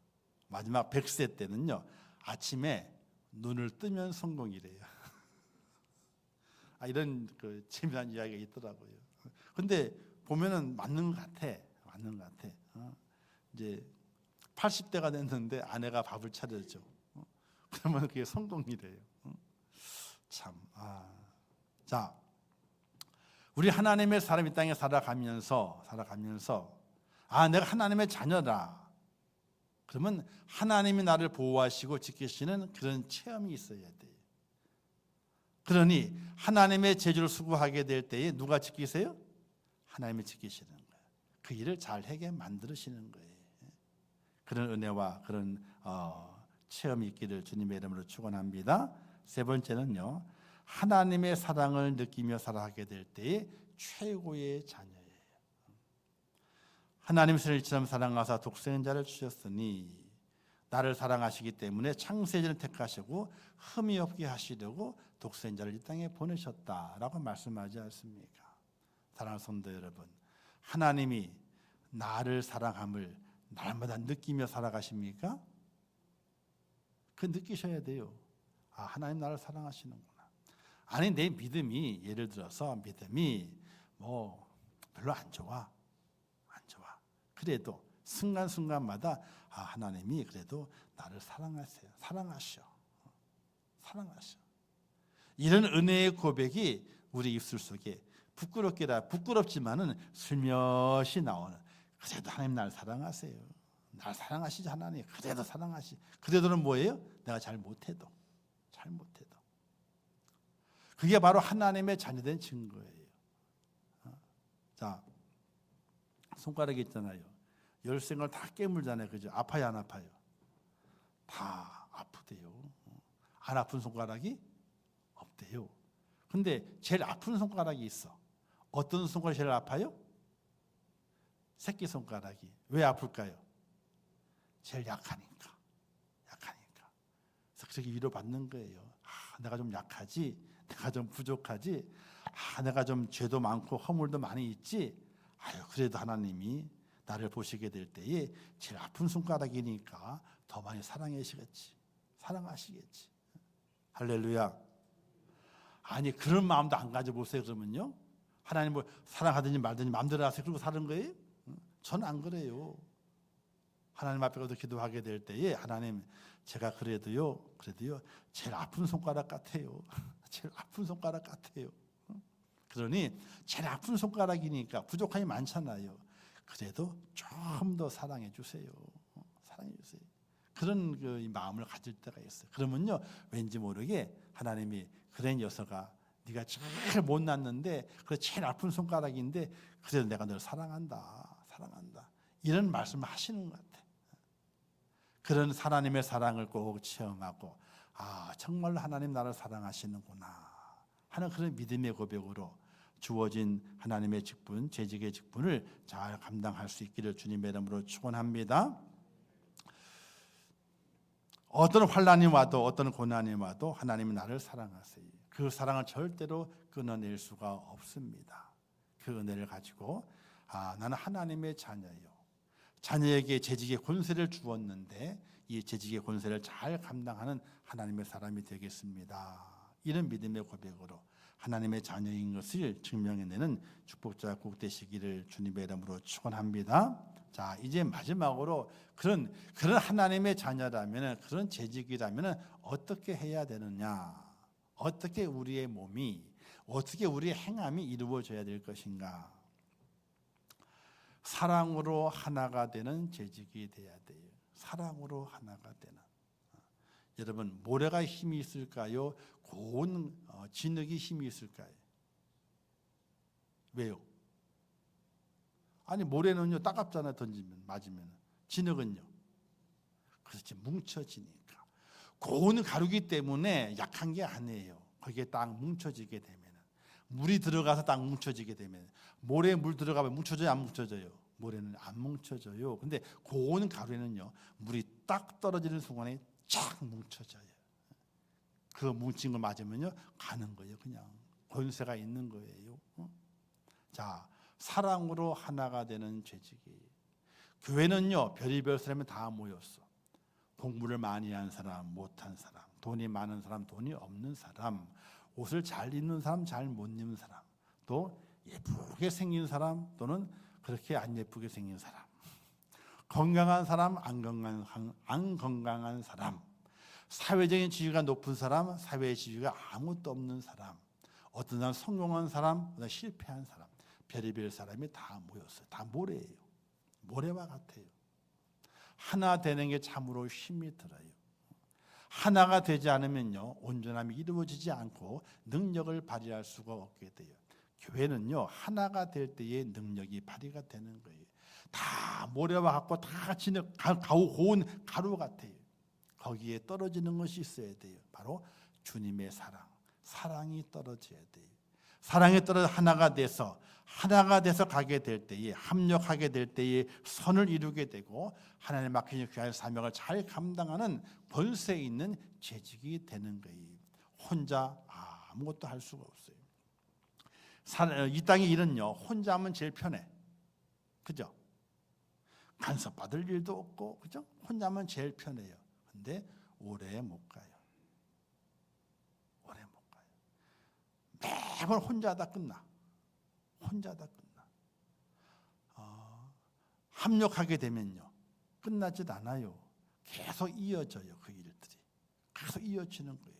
마지막 100세 때는요, 아침에 눈을 뜨면 성공이래요. 이런 재미난 이야기가 있더라고요. 근데 보면은 맞는 것 같아. 이제 80대가 됐는데 아내가 밥을 차려줘. 그러면 그게 성공이래요. 참. 자, 우리 하나님의 사람 이 땅에 살아가면서 내가 하나님의 자녀다. 그러면 하나님이 나를 보호하시고 지키시는 그런 체험이 있어야 돼요. 그러니 하나님의 제주를 수고하게 될 때에 누가 지키세요? 하나님이 지키시는 거예요. 그 일을 잘하게 만드시는 거예요. 그런 은혜와 그런 체험이 있기를 주님의 이름으로 축원합니다. 세 번째는요, 하나님의 사랑을 느끼며 살아가게 될 때에 최고의 자녀예요. 하나님 이처럼 사랑하사 독생자를 주셨으니 나를 사랑하시기 때문에 창세전을 택하시고 흠이 없게 하시려고 독생자를 이 땅에 보내셨다라고 말씀하지 않습니까? 사랑하는 성도 여러분, 하나님이 나를 사랑함을 날마다 느끼며 살아가십니까? 그 느끼셔야 돼요. 아, 하나님 나를 사랑하시는구나. 아니, 내 믿음이, 예를 들어서 믿음이 뭐 별로 안 좋아. 그래도 순간순간마다 아, 하나님이 그래도 나를 사랑하셔. 이런 은혜의 고백이 우리 입술 속에 부끄럽지만은 슬며시 나오는, 그래도 하나님 나를 사랑하세요. 날 사랑하시지 하나님. 그래도 그래도는 뭐예요? 내가 잘 못해도. 그게 바로 하나님의 자녀된 증거예요. 자, 손가락이 있잖아요. 열생을 다 깨물잖아요. 그죠? 아파요, 안 아파요? 다 아프대요. 안 아픈 손가락이 없대요. 근데 제일 아픈 손가락이 있어. 어떤 손가락이 제일 아파요? 새끼손가락이. 왜 아플까요? 제일 약하니까. 그래서 그렇게 위로받는 거예요. 아, 내가 좀 약하지, 내가 좀 부족하지, 아, 내가 좀 죄도 많고 허물도 많이 있지. 아유, 그래도 하나님이 나를 보시게 될 때에 제일 아픈 손가락이니까 더 많이 사랑하시겠지. 할렐루야. 아니, 그런 마음도 안 가져보세요. 그러면요, 하나님을 사랑하든지 말든지 마음대로 하세요. 그러고 사는 거예요? 저는 안 그래요. 하나님 앞에 가서 기도하게 될 때에 하나님, 제가 그래도요 제일 아픈 손가락 같아요. 그러니 제일 아픈 손가락이니까 부족함이 많잖아요. 그래도 좀 더 사랑해 주세요. 그런 그 마음을 가질 때가 있어요. 그러면요, 왠지 모르게 하나님이, 그래 녀석아, 네가 제일 못났는데 그래 제일 아픈 손가락인데 그래도 내가 널 사랑한다. 이런 말씀을 하시는 것 같아요. 그런 하나님의 사랑을 꼭 체험하고, 아, 정말로 하나님 나를 사랑하시는구나 하는 그런 믿음의 고백으로 주어진 하나님의 직분, 재직의 직분을 잘 감당할 수 있기를 주님의 이름으로 축원합니다. 어떤 환난이 와도 어떤 고난이 와도 하나님은 나를 사랑하세요. 그 사랑을 절대로 끊어낼 수가 없습니다. 그 은혜를 가지고, 아, 나는 하나님의 자녀예요. 자녀에게 재직의 권세를 주었는데 이 재직의 권세를 잘 감당하는 하나님의 사람이 되겠습니다. 이런 믿음의 고백으로 하나님의 자녀인 것을 증명해내는 축복자 꼭 되시기를 주님의 이름으로 축원합니다. 자, 이제 마지막으로 그런 하나님의 자녀라면, 그런 재직이라면 어떻게 해야 되느냐? 어떻게 우리의 몸이, 어떻게 우리의 행함이 이루어져야 될 것인가? 사랑으로 하나가 되는 재직이 돼야 돼요. 사랑으로 하나가 되는. 여러분, 모래가 힘이 있을까요? 고운 진흙이 힘이 있을까요? 왜요? 아니, 모래는요 따갑잖아요. 던지면, 맞으면. 진흙은요, 그렇지, 뭉쳐지니까. 고운 가루기 때문에 약한 게 아니에요. 거기에 딱 뭉쳐지게 되면, 물이 들어가서 딱 뭉쳐지게 되면, 모래에 물 들어가면 뭉쳐져요, 안 뭉쳐져요? 모래는 안 뭉쳐져요. 근데 고운 가루에는요, 물이 딱 떨어지는 순간에 쫙 뭉쳐져요. 그 뭉친 거 맞으면요 가는 거예요. 그냥 권세가 있는 거예요. 자, 사랑으로 하나가 되는 재직이. 교회는요 별의별 사람이 다 모였어. 공부를 많이 한 사람, 못한 사람, 돈이 많은 사람, 돈이 없는 사람, 옷을 잘 입는 사람, 잘 못 입는 사람, 또 예쁘게 생긴 사람, 또는 그렇게 안 예쁘게 생긴 사람, 건강한 사람, 안 건강한 사람, 사회적인 지위가 높은 사람, 사회의 지위가 아무것도 없는 사람, 어떤 사람 성공한 사람, 실패한 사람, 별의별 사람이 다 모였어요. 다 모래예요. 모래와 같아요. 하나 되는 게 참으로 힘이 들어요. 하나가 되지 않으면요 온전함이 이루어지지 않고 능력을 발휘할 수가 없게 돼요. 교회는요 하나가 될 때의 능력이 발휘가 되는 거예요. 다 모래와 같고 다 진흙, 고운 가루 같아요. 거기에 떨어지는 것이 있어야 돼요. 바로 주님의 사랑이 떨어져야 돼요. 사랑에 따라 하나가 돼서 가게 될 때에, 합력하게 될 때에 선을 이루게 되고 하나님의 맡기신 귀한 사명을 잘 감당하는 권세 있는 재직이 되는 거예요. 혼자 아무것도 할 수가 없어요. 이 땅의 일은요, 혼자 하면 제일 편해. 그죠? 간섭받을 일도 없고, 그죠? 혼자 하면 제일 편해요. 근데 오래 못 가요. 오래 못 가요. 매번 혼자 하다 끝나. 혼자 하다 끝나. 합력하게 되면요, 끝나질 않아요. 계속 이어져요. 그 일들이 계속 이어지는 거예요.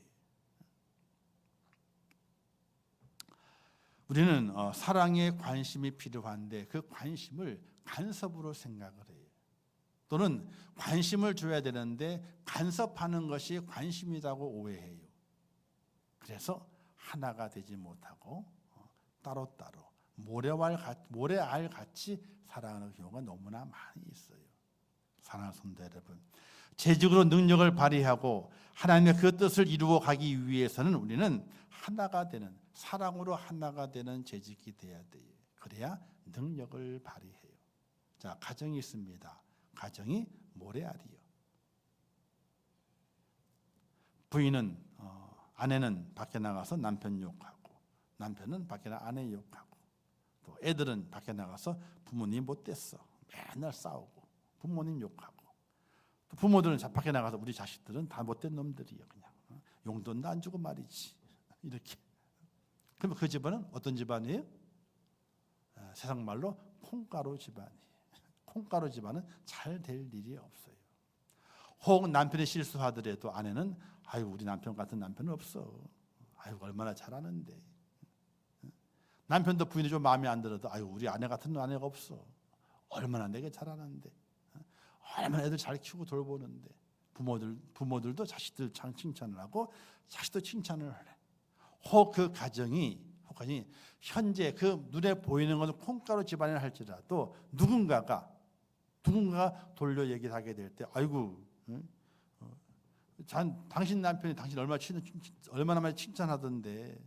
우리는 사랑에 관심이 필요한데 그 관심을 간섭으로 생각을 해요. 또는 관심을 줘야 되는데 간섭하는 것이 관심이라고 오해해요. 그래서 하나가 되지 못하고 따로따로 모래알 같이 살아가는 경우가 너무나 많이 있어요. 사랑하는 성도 여러분, 재직으로 능력을 발휘하고 하나님의 그 뜻을 이루어 가기 위해서는 우리는 하나가 되는, 사랑으로 하나가 되는 재직이 돼야 돼요. 그래야 능력을 발휘해요. 자, 가정이 있습니다. 가정이 모래알이요. 부인은 아내는 밖에 나가서 남편 욕하고, 남편은 밖에 나가 아내 욕하고, 또 애들은 밖에 나가서 부모님 못됐어 맨날 싸우고 부모님 욕하고, 또 부모들은 밖에 나가서 우리 자식들은 다 못된 놈들이에요. 그냥 용돈도 안 주고 말이지. 이렇게. 그러면 그 집안은 어떤 집안이에요? 세상 말로 콩가루 집안이에요. 콩가루 집안은 잘 될 일이 없어요. 혹 남편이 실수하더라도 아내는 아유 우리 남편 같은 남편은 없어. 아유 얼마나 잘하는데. 남편도 부인이 좀 마음에 안 들어도 아유 우리 아내 같은 아내가 없어. 얼마나 내게 잘하는데. 얼마나 애들 잘 키우고 돌보는데. 부모들도 자식들 칭찬을 하고 자식도 칭찬을 해. 혹 그 가정이 현재 그 눈에 보이는 것은 콩가루 집안이라 할지라도 누군가가 돌려 얘기를 하게 될 때 아이고 당신 남편이 당신 얼마나 많이 칭찬하던데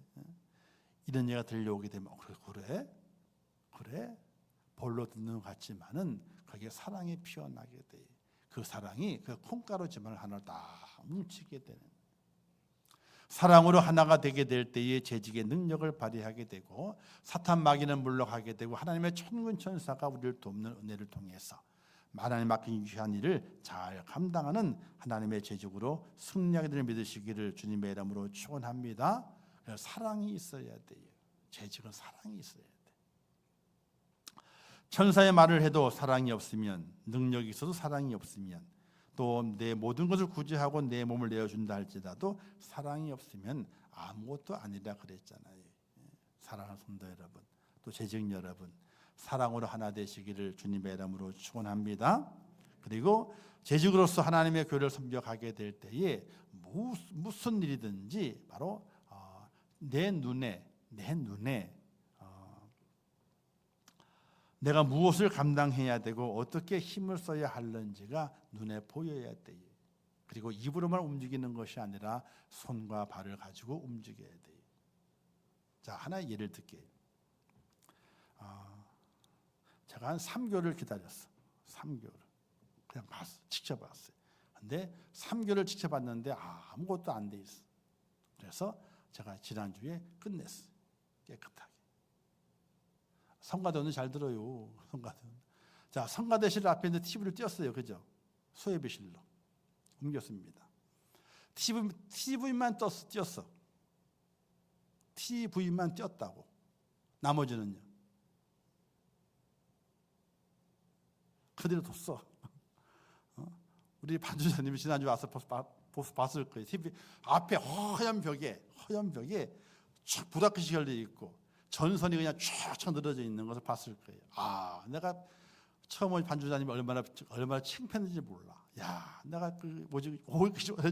이런 얘기가 들려오게 되면 그래 볼로 듣는 것 같지만은 거기에 사랑이 피어나게 돼. 그 사랑이 그 콩가루 집안을 하나로 다 뭉치게 되는. 사랑으로 하나가 되게 될 때에 재직의 능력을 발휘하게 되고 사탄 마귀는 물러가게 되고 하나님의 천군 천사가 우리를 돕는 은혜를 통해서 하나님 맡긴 귀한 일을 잘 감당하는 하나님의 재직으로 승리하게 되는 믿으시기를 주님의 이름으로 축원합니다. 사랑이 있어야 돼요. 재직은 사랑이 있어야 돼요. 천사의 말을 해도 사랑이 없으면, 능력이 있어도 사랑이 없으면, 또 내 모든 것을 구제하고 내 몸을 내어준다 할지라도 사랑이 없으면 아무것도 아니라 그랬잖아요. 사랑하는 성도 여러분, 또 재직 여러분, 사랑으로 하나 되시기를 주님의 이름으로 축원합니다. 그리고 재직으로서 하나님의 교회를 섬겨가게 될 때에 무슨 일이든지 바로 내 눈에 내가 무엇을 감당해야 되고 어떻게 힘을 써야 하는지가 눈에 보여야 돼요. 그리고 입으로만 움직이는 것이 아니라 손과 발을 가지고 움직여야 돼요. 자, 하나의 예를 들게요. 제가 한 3개월을 기다렸어. 3개월. 그냥 봤어. 직접 봤어요. 근데 3개월을 직접 봤는데 아무것도 안 돼 있어. 그래서 제가 지난주에 끝냈어요. 깨끗하게. 성가대는 잘 들어요. 성가대는. 자, 성가대실 앞에 있는 TV를 띄웠어요. 그죠? 소예배실로 옮겼습니다. TV만 띄었어. TV만 띄었다고. 나머지는요. 그대로 뒀어. 우리 반주사님이 지난주에 와서 봤을 거예요. TV 앞에 허연 벽에 쫙 불합빛이 열려 있고 전선이 그냥 쫙 늘어져 있는 것을 봤을 거예요. 내가 처음 반주사님이 얼마나 창피했는지 몰라. 야, 내가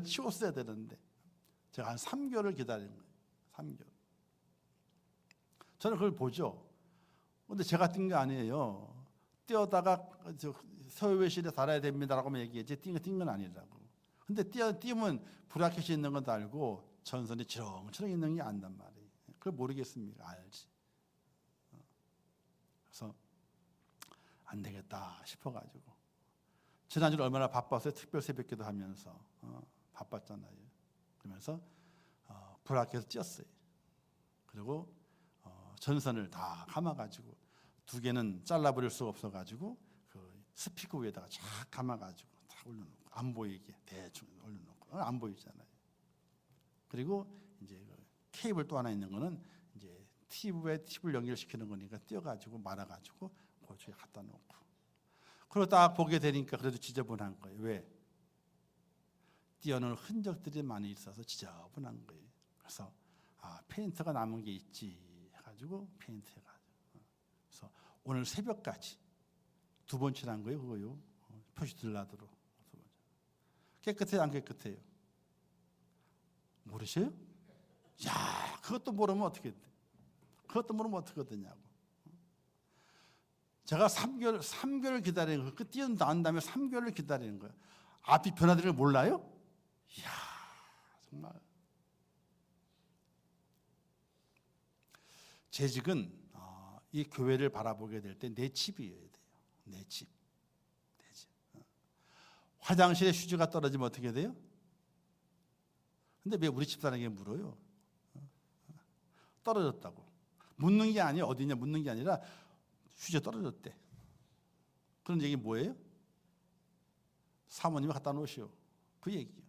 치웠어야 되는데 제가 한 3개월을 기다린 거예요. 3개월. 저는 그걸 보죠. 근데 제가 뛴 게 아니에요. 띄어다가 서외실에 달아야 됩니다라고만 얘기했지 뛴 건 아니라고. 근데 띄우면 브라켓이 있는 것도 알고 전선이 치렁치렁 있는 게 안단 말이에요. 그걸 모르겠습니까? 알지. 그래서 안 되겠다 싶어가지고 지난주에 얼마나 바빴어요. 특별 새벽기도 하면서 바빴잖아요. 그러면서 불합격해서 찧었어요. 그리고 전선을 다 감아가지고 두 개는 잘라버릴 수가 없어가지고 그 스피커 위에다가 쫙 감아가지고 다 올려놓고 안 보이게 대충 올려놓고 안 보이잖아요. 그리고 이제 그 케이블 또 하나 있는 거는 이제 팁을 연결시키는 거니까 띄어가지고 말아가지고 그쪽에 갖다 놓고 그러고 딱 보게 되니까 그래도 지저분한 거예요. 왜? 띄어놓은 흔적들이 많이 있어서 지저분한 거예요. 그래서 페인트가 남은 게 있지 해가지고 페인트 해가지고 그래서 오늘 새벽까지 두 번 칠한 거예요. 그거요. 표시 들라도록. 깨끗해요? 안 깨끗해요? 모르셔요? 야, 그것도 모르면 어떻게 돼? 그것도 모르면 어떻게 되냐고. 제가 3개월 기다리는 거예요. 그 띄어 나온 다음에 3개월을 기다리는 거예요. 앞이 변화되는 걸 몰라요? 이야, 정말. 재직은 이 교회를 바라보게 될 때 내 집이어야 돼요. 내 집. 내 집. 화장실에 휴지가 떨어지면 어떻게 돼요? 근데 왜 우리 집사람에게 물어요? 떨어졌다고. 묻는 게 아니에요. 어디냐 묻는 게 아니라 휴지가 떨어졌대. 그런 얘기 뭐예요? 사모님이 갖다 놓으시오. 그 얘기요.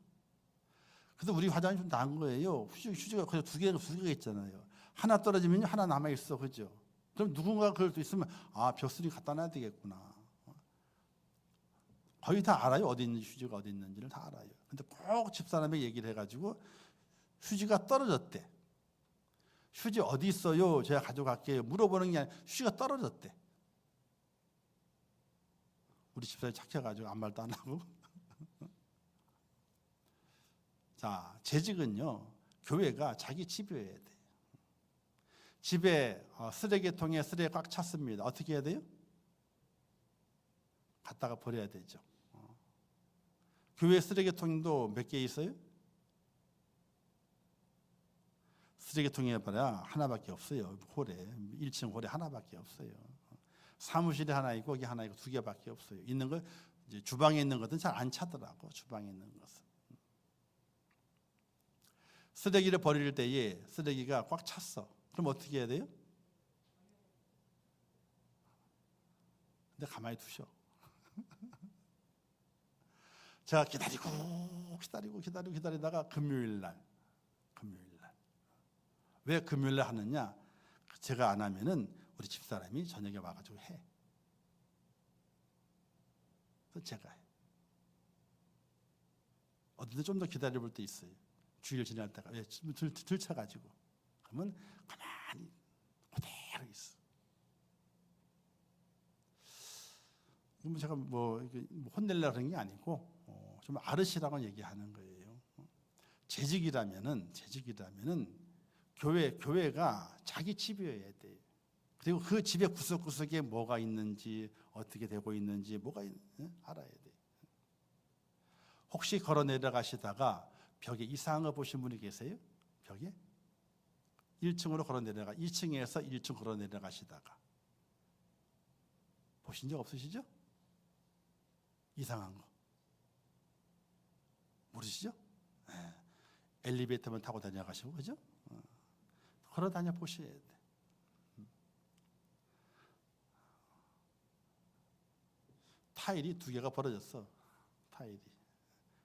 그래서 우리 화장실 좀 나은 거예요. 휴지가 그냥 두 개가 있잖아요. 하나 떨어지면 하나 남아 있어, 그죠? 그럼 누군가 그럴 수 있으면 벽수리 갖다 놔야 되겠구나. 거의 다 알아요. 어디 있는지 휴지가 어디 있는지를 다 알아요. 근데 꼭 집사람에게 얘기를 해가지고 휴지가 떨어졌대. 휴지 어디 있어요? 제가 가져갈게요. 물어보는 게 아니라 휴지가 떨어졌대. 우리 집사람이 착해가지고 아무 말도 안 하고. 자, 재직은요, 교회가 자기 집이어야 돼. 집에 쓰레기통에 쓰레기 꽉 찼습니다. 어떻게 해야 돼요? 갖다가 버려야 되죠. 교회 쓰레기통도 몇 개 있어요? 쓰레기통에 봐야 하나밖에 없어요. 홀에 1층 홀에 하나밖에 없어요. 사무실에 하나 있고 여기 하나 있고 두 개밖에 없어요. 있는 거 이제 주방에 있는 것은 잘 안 차더라고. 주방에 있는 것은. 쓰레기를 버릴 때에 쓰레기가 꽉 찼어. 그럼 어떻게 해야 돼요? 근데 가만히 두셔. 제가 기다리다가 금요일 날. 왜 금요일 날 하느냐? 제가 안 하면은 우리 집사람이 저녁에 와가지고 해. 그래서 제가 해. 어딘데 좀 더 기다려볼 때 있어요. 주일 지날 때가 왜 들쳐가지고 그러면 가만히 그대로 있어. 제가 혼내려고 그런 게 아니고 좀 아르시라고 얘기하는 거예요. 재직이라면은 교회가 자기 집이어야 돼. 그리고 그 집의 구석구석에 뭐가 있는지 어떻게 되고 있는지 알아야 돼. 혹시 걸어 내려가시다가 벽에 이상한 거 보신 분이 계세요? 벽에? 1층으로 걸어 내려가 2층에서 1층 걸어 내려가시다가 보신 적 없으시죠? 이상한 거 모르시죠? 네. 엘리베이터만 타고 다녀가시고 그죠? 걸어 다녀 보셔야 돼. 타일이 두 개가 벌어졌어. 타일이.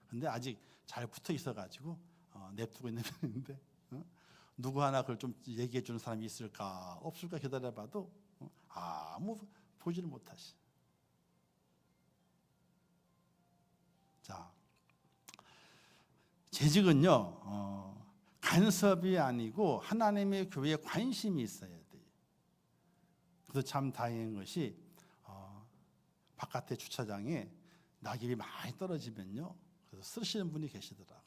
근데 아직 잘 붙어 있어가지고 냅두고 있는 편인데 누구 하나 그걸 좀 얘기해 주는 사람이 있을까 없을까 기다려봐도 아무 보지를 못하시. 자, 재직은요 간섭이 아니고 하나님의 교회에 관심이 있어야 돼요. 그래서 참 다행인 것이 바깥에 주차장에 낙엽이 많이 떨어지면요, 그래서 쓰시는 분이 계시더라고.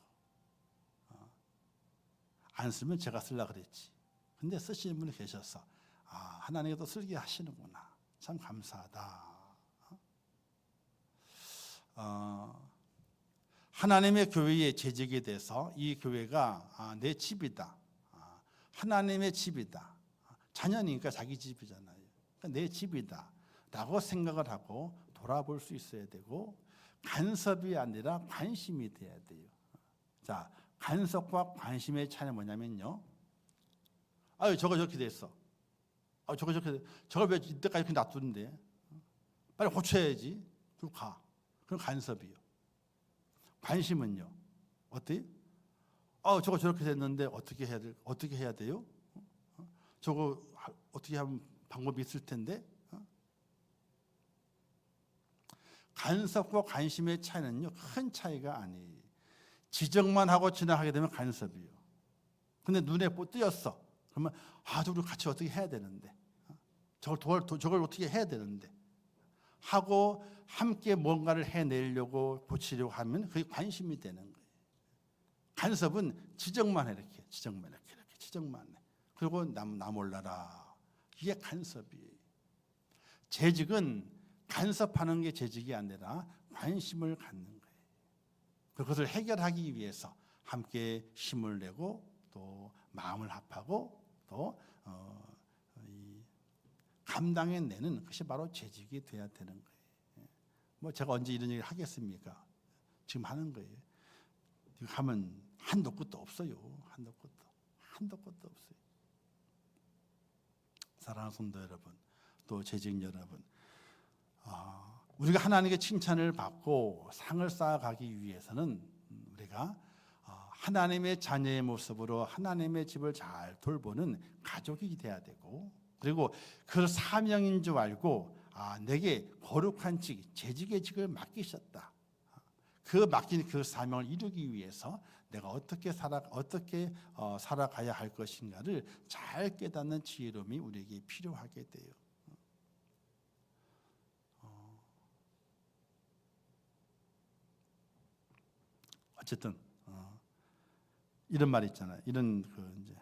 안 쓰면 제가 쓰려고 그랬지. 근데 쓰시는 분이 계셔서 하나님께서 쓰게 하시는구나. 참 감사하다. 하나님의 교회에 재직이 돼서 이 교회가 내 집이다. 하나님의 집이다. 자녀니까 자기 집이잖아요. 그러니까 내 집이다 라고 생각을 하고 돌아볼 수 있어야 되고, 간섭이 아니라 관심이 돼야 돼요. 자, 간섭과 관심의 차이는 뭐냐면요, 아유 저거 저렇게 됐어, 저걸 왜 이때까지 이렇게 놔두는데, 빨리 고쳐야지. 그럼 가. 그럼 간섭이요. 관심은요, 어때요? 저거 저렇게 됐는데 어떻게 해야 돼요? 저거 어떻게 하면 방법이 있을 텐데. 간섭과 관심의 차이는요, 큰 차이가 아니에요. 지적만 하고 지나가게 되면 간섭이요. 근데 눈에 띄었어. 그러면 우리 같이 어떻게 해야 되는데, 저걸 어떻게 해야 되는데 하고 함께 뭔가를 해내려고 고치려고 하면 그게 관심이 되는 거예요. 간섭은 지적만 해, 이렇게 지적만 해. 그리고 나 몰라라. 이게 간섭이에요. 재직은 간섭하는 게 재직이 아니라 관심을 갖는 거예요. 그것을 해결하기 위해서 함께 힘을 내고 또 마음을 합하고 또 감당해내는 것이 바로 재직이 돼야 되는 거예요. 뭐 제가 언제 이런 얘기를 하겠습니까? 지금 하는 거예요. 이거 하면 한도 끝도 없어요. 한도 끝도 없어요. 사랑하는 성도 여러분, 또 재직 여러분, 우리가 하나님께 칭찬을 받고 상을 쌓아가기 위해서는 우리가 하나님의 자녀의 모습으로 하나님의 집을 잘 돌보는 가족이 돼야 되고, 그리고 그 사명인 줄 알고 내게 거룩한 직, 재직의 직을 맡기셨다. 맡긴 그 사명을 이루기 위해서 내가 어떻게 살아가야 할 것인가를 잘 깨닫는 지혜로움이 우리에게 필요하게 돼요. 어쨌든 이런 말 있잖아요. 이런 이제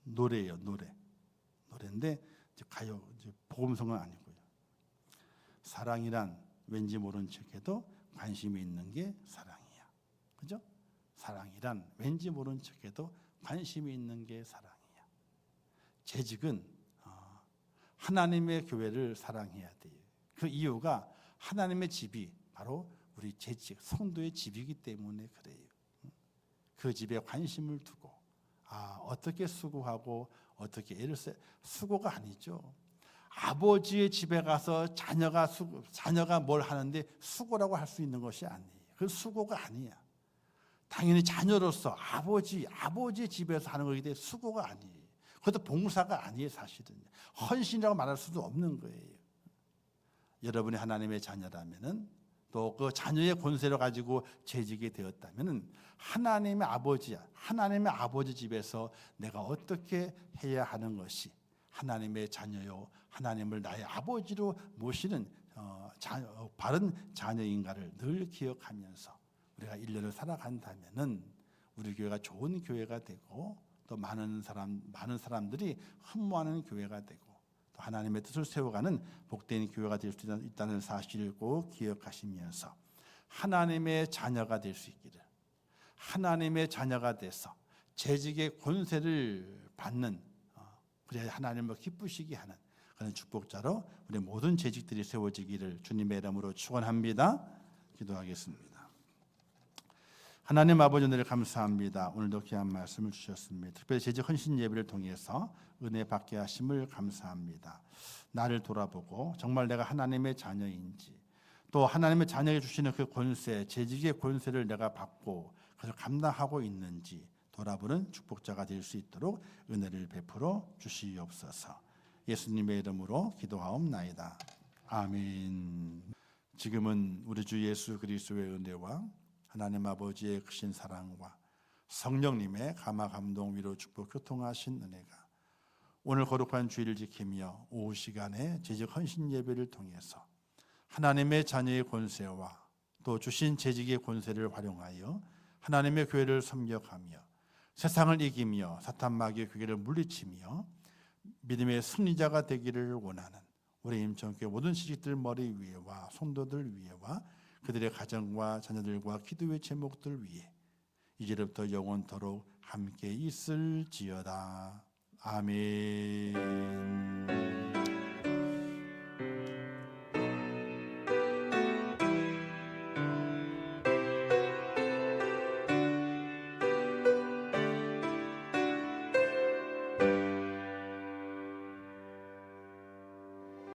노래예요. 노래인데 이제 가요, 이제 복음성은 아니고요. 사랑이란 왠지 모른 척해도 관심이 있는 게 사랑이야. 그죠? 사랑이란 왠지 모른 척해도 관심이 있는 게 사랑이야. 재직은 하나님의 교회를 사랑해야 돼요. 그 이유가 하나님의 집이 바로 우리 재직, 성도의 집이기 때문에 그래요. 그 집에 관심을 두고 어떻게 수고하고 어떻게 애를 써야, 수고가 아니죠. 아버지의 집에 가서 자녀가 뭘 하는데 수고라고 할 수 있는 것이 아니에요. 그 수고가 아니야. 당연히 자녀로서 아버지의 집에서 하는 거기 때문에 수고가 아니에요. 그것도 봉사가 아니에요. 사실은 헌신이라고 말할 수도 없는 거예요. 여러분이 하나님의 자녀라면은, 또 그 자녀의 권세를 가지고 재직이 되었다면은, 하나님의 아버지 집에서 내가 어떻게 해야 하는 것이 하나님의 자녀요, 하나님을 나의 아버지로 모시는 바른 자녀인가를 늘 기억하면서 우리가 1년을 살아간다면은 우리 교회가 좋은 교회가 되고, 또 많은 사람들이 흠모하는 교회가 되고, 또 하나님의 뜻을 세워가는 복된 교회가 될 수 있다는 사실을 꼭 기억하시면서 하나님의 자녀가 될 수 있기를, 하나님의 자녀가 돼서 재직의 권세를 받는, 그래야 하나님을 기쁘시게 하는 그런 축복자로 우리 모든 재직들이 세워지기를 주님의 이름으로 축원합니다. 기도하겠습니다. 하나님 아버지, 은혜를 감사합니다. 오늘도 귀한 말씀을 주셨습니다. 특별히 재직 헌신 예배를 통해서 은혜 받게 하심을 감사합니다. 나를 돌아보고 정말 내가 하나님의 자녀인지, 또 하나님의 자녀에게 주시는 그 권세, 재직의 권세를 내가 받고 그것을 감당하고 있는지 돌아보는 축복자가 될 수 있도록 은혜를 베풀어 주시옵소서. 예수님의 이름으로 기도하옵나이다. 아멘. 지금은 우리 주 예수 그리스도의 은혜와 하나님 아버지의 크신 사랑과 성령님의 감화 감동 위로 축복 교통하신 은혜가 오늘 거룩한 주일을 지키며 오후 시간에 재직 헌신 예배를 통해서 하나님의 자녀의 권세와 또 주신 재직의 권세를 활용하여 하나님의 교회를 섬겨가며 세상을 이기며 사탄 마귀의 괴계를 물리치며 믿음의 승리자가 되기를 원하는 우리 임천교회 모든 시직들 머리 위에와 성도들 위에와 그들의 가정과 자녀들과 기도의 제목들 위에 이제부터 영원토록 함께 있을지어다. 아멘.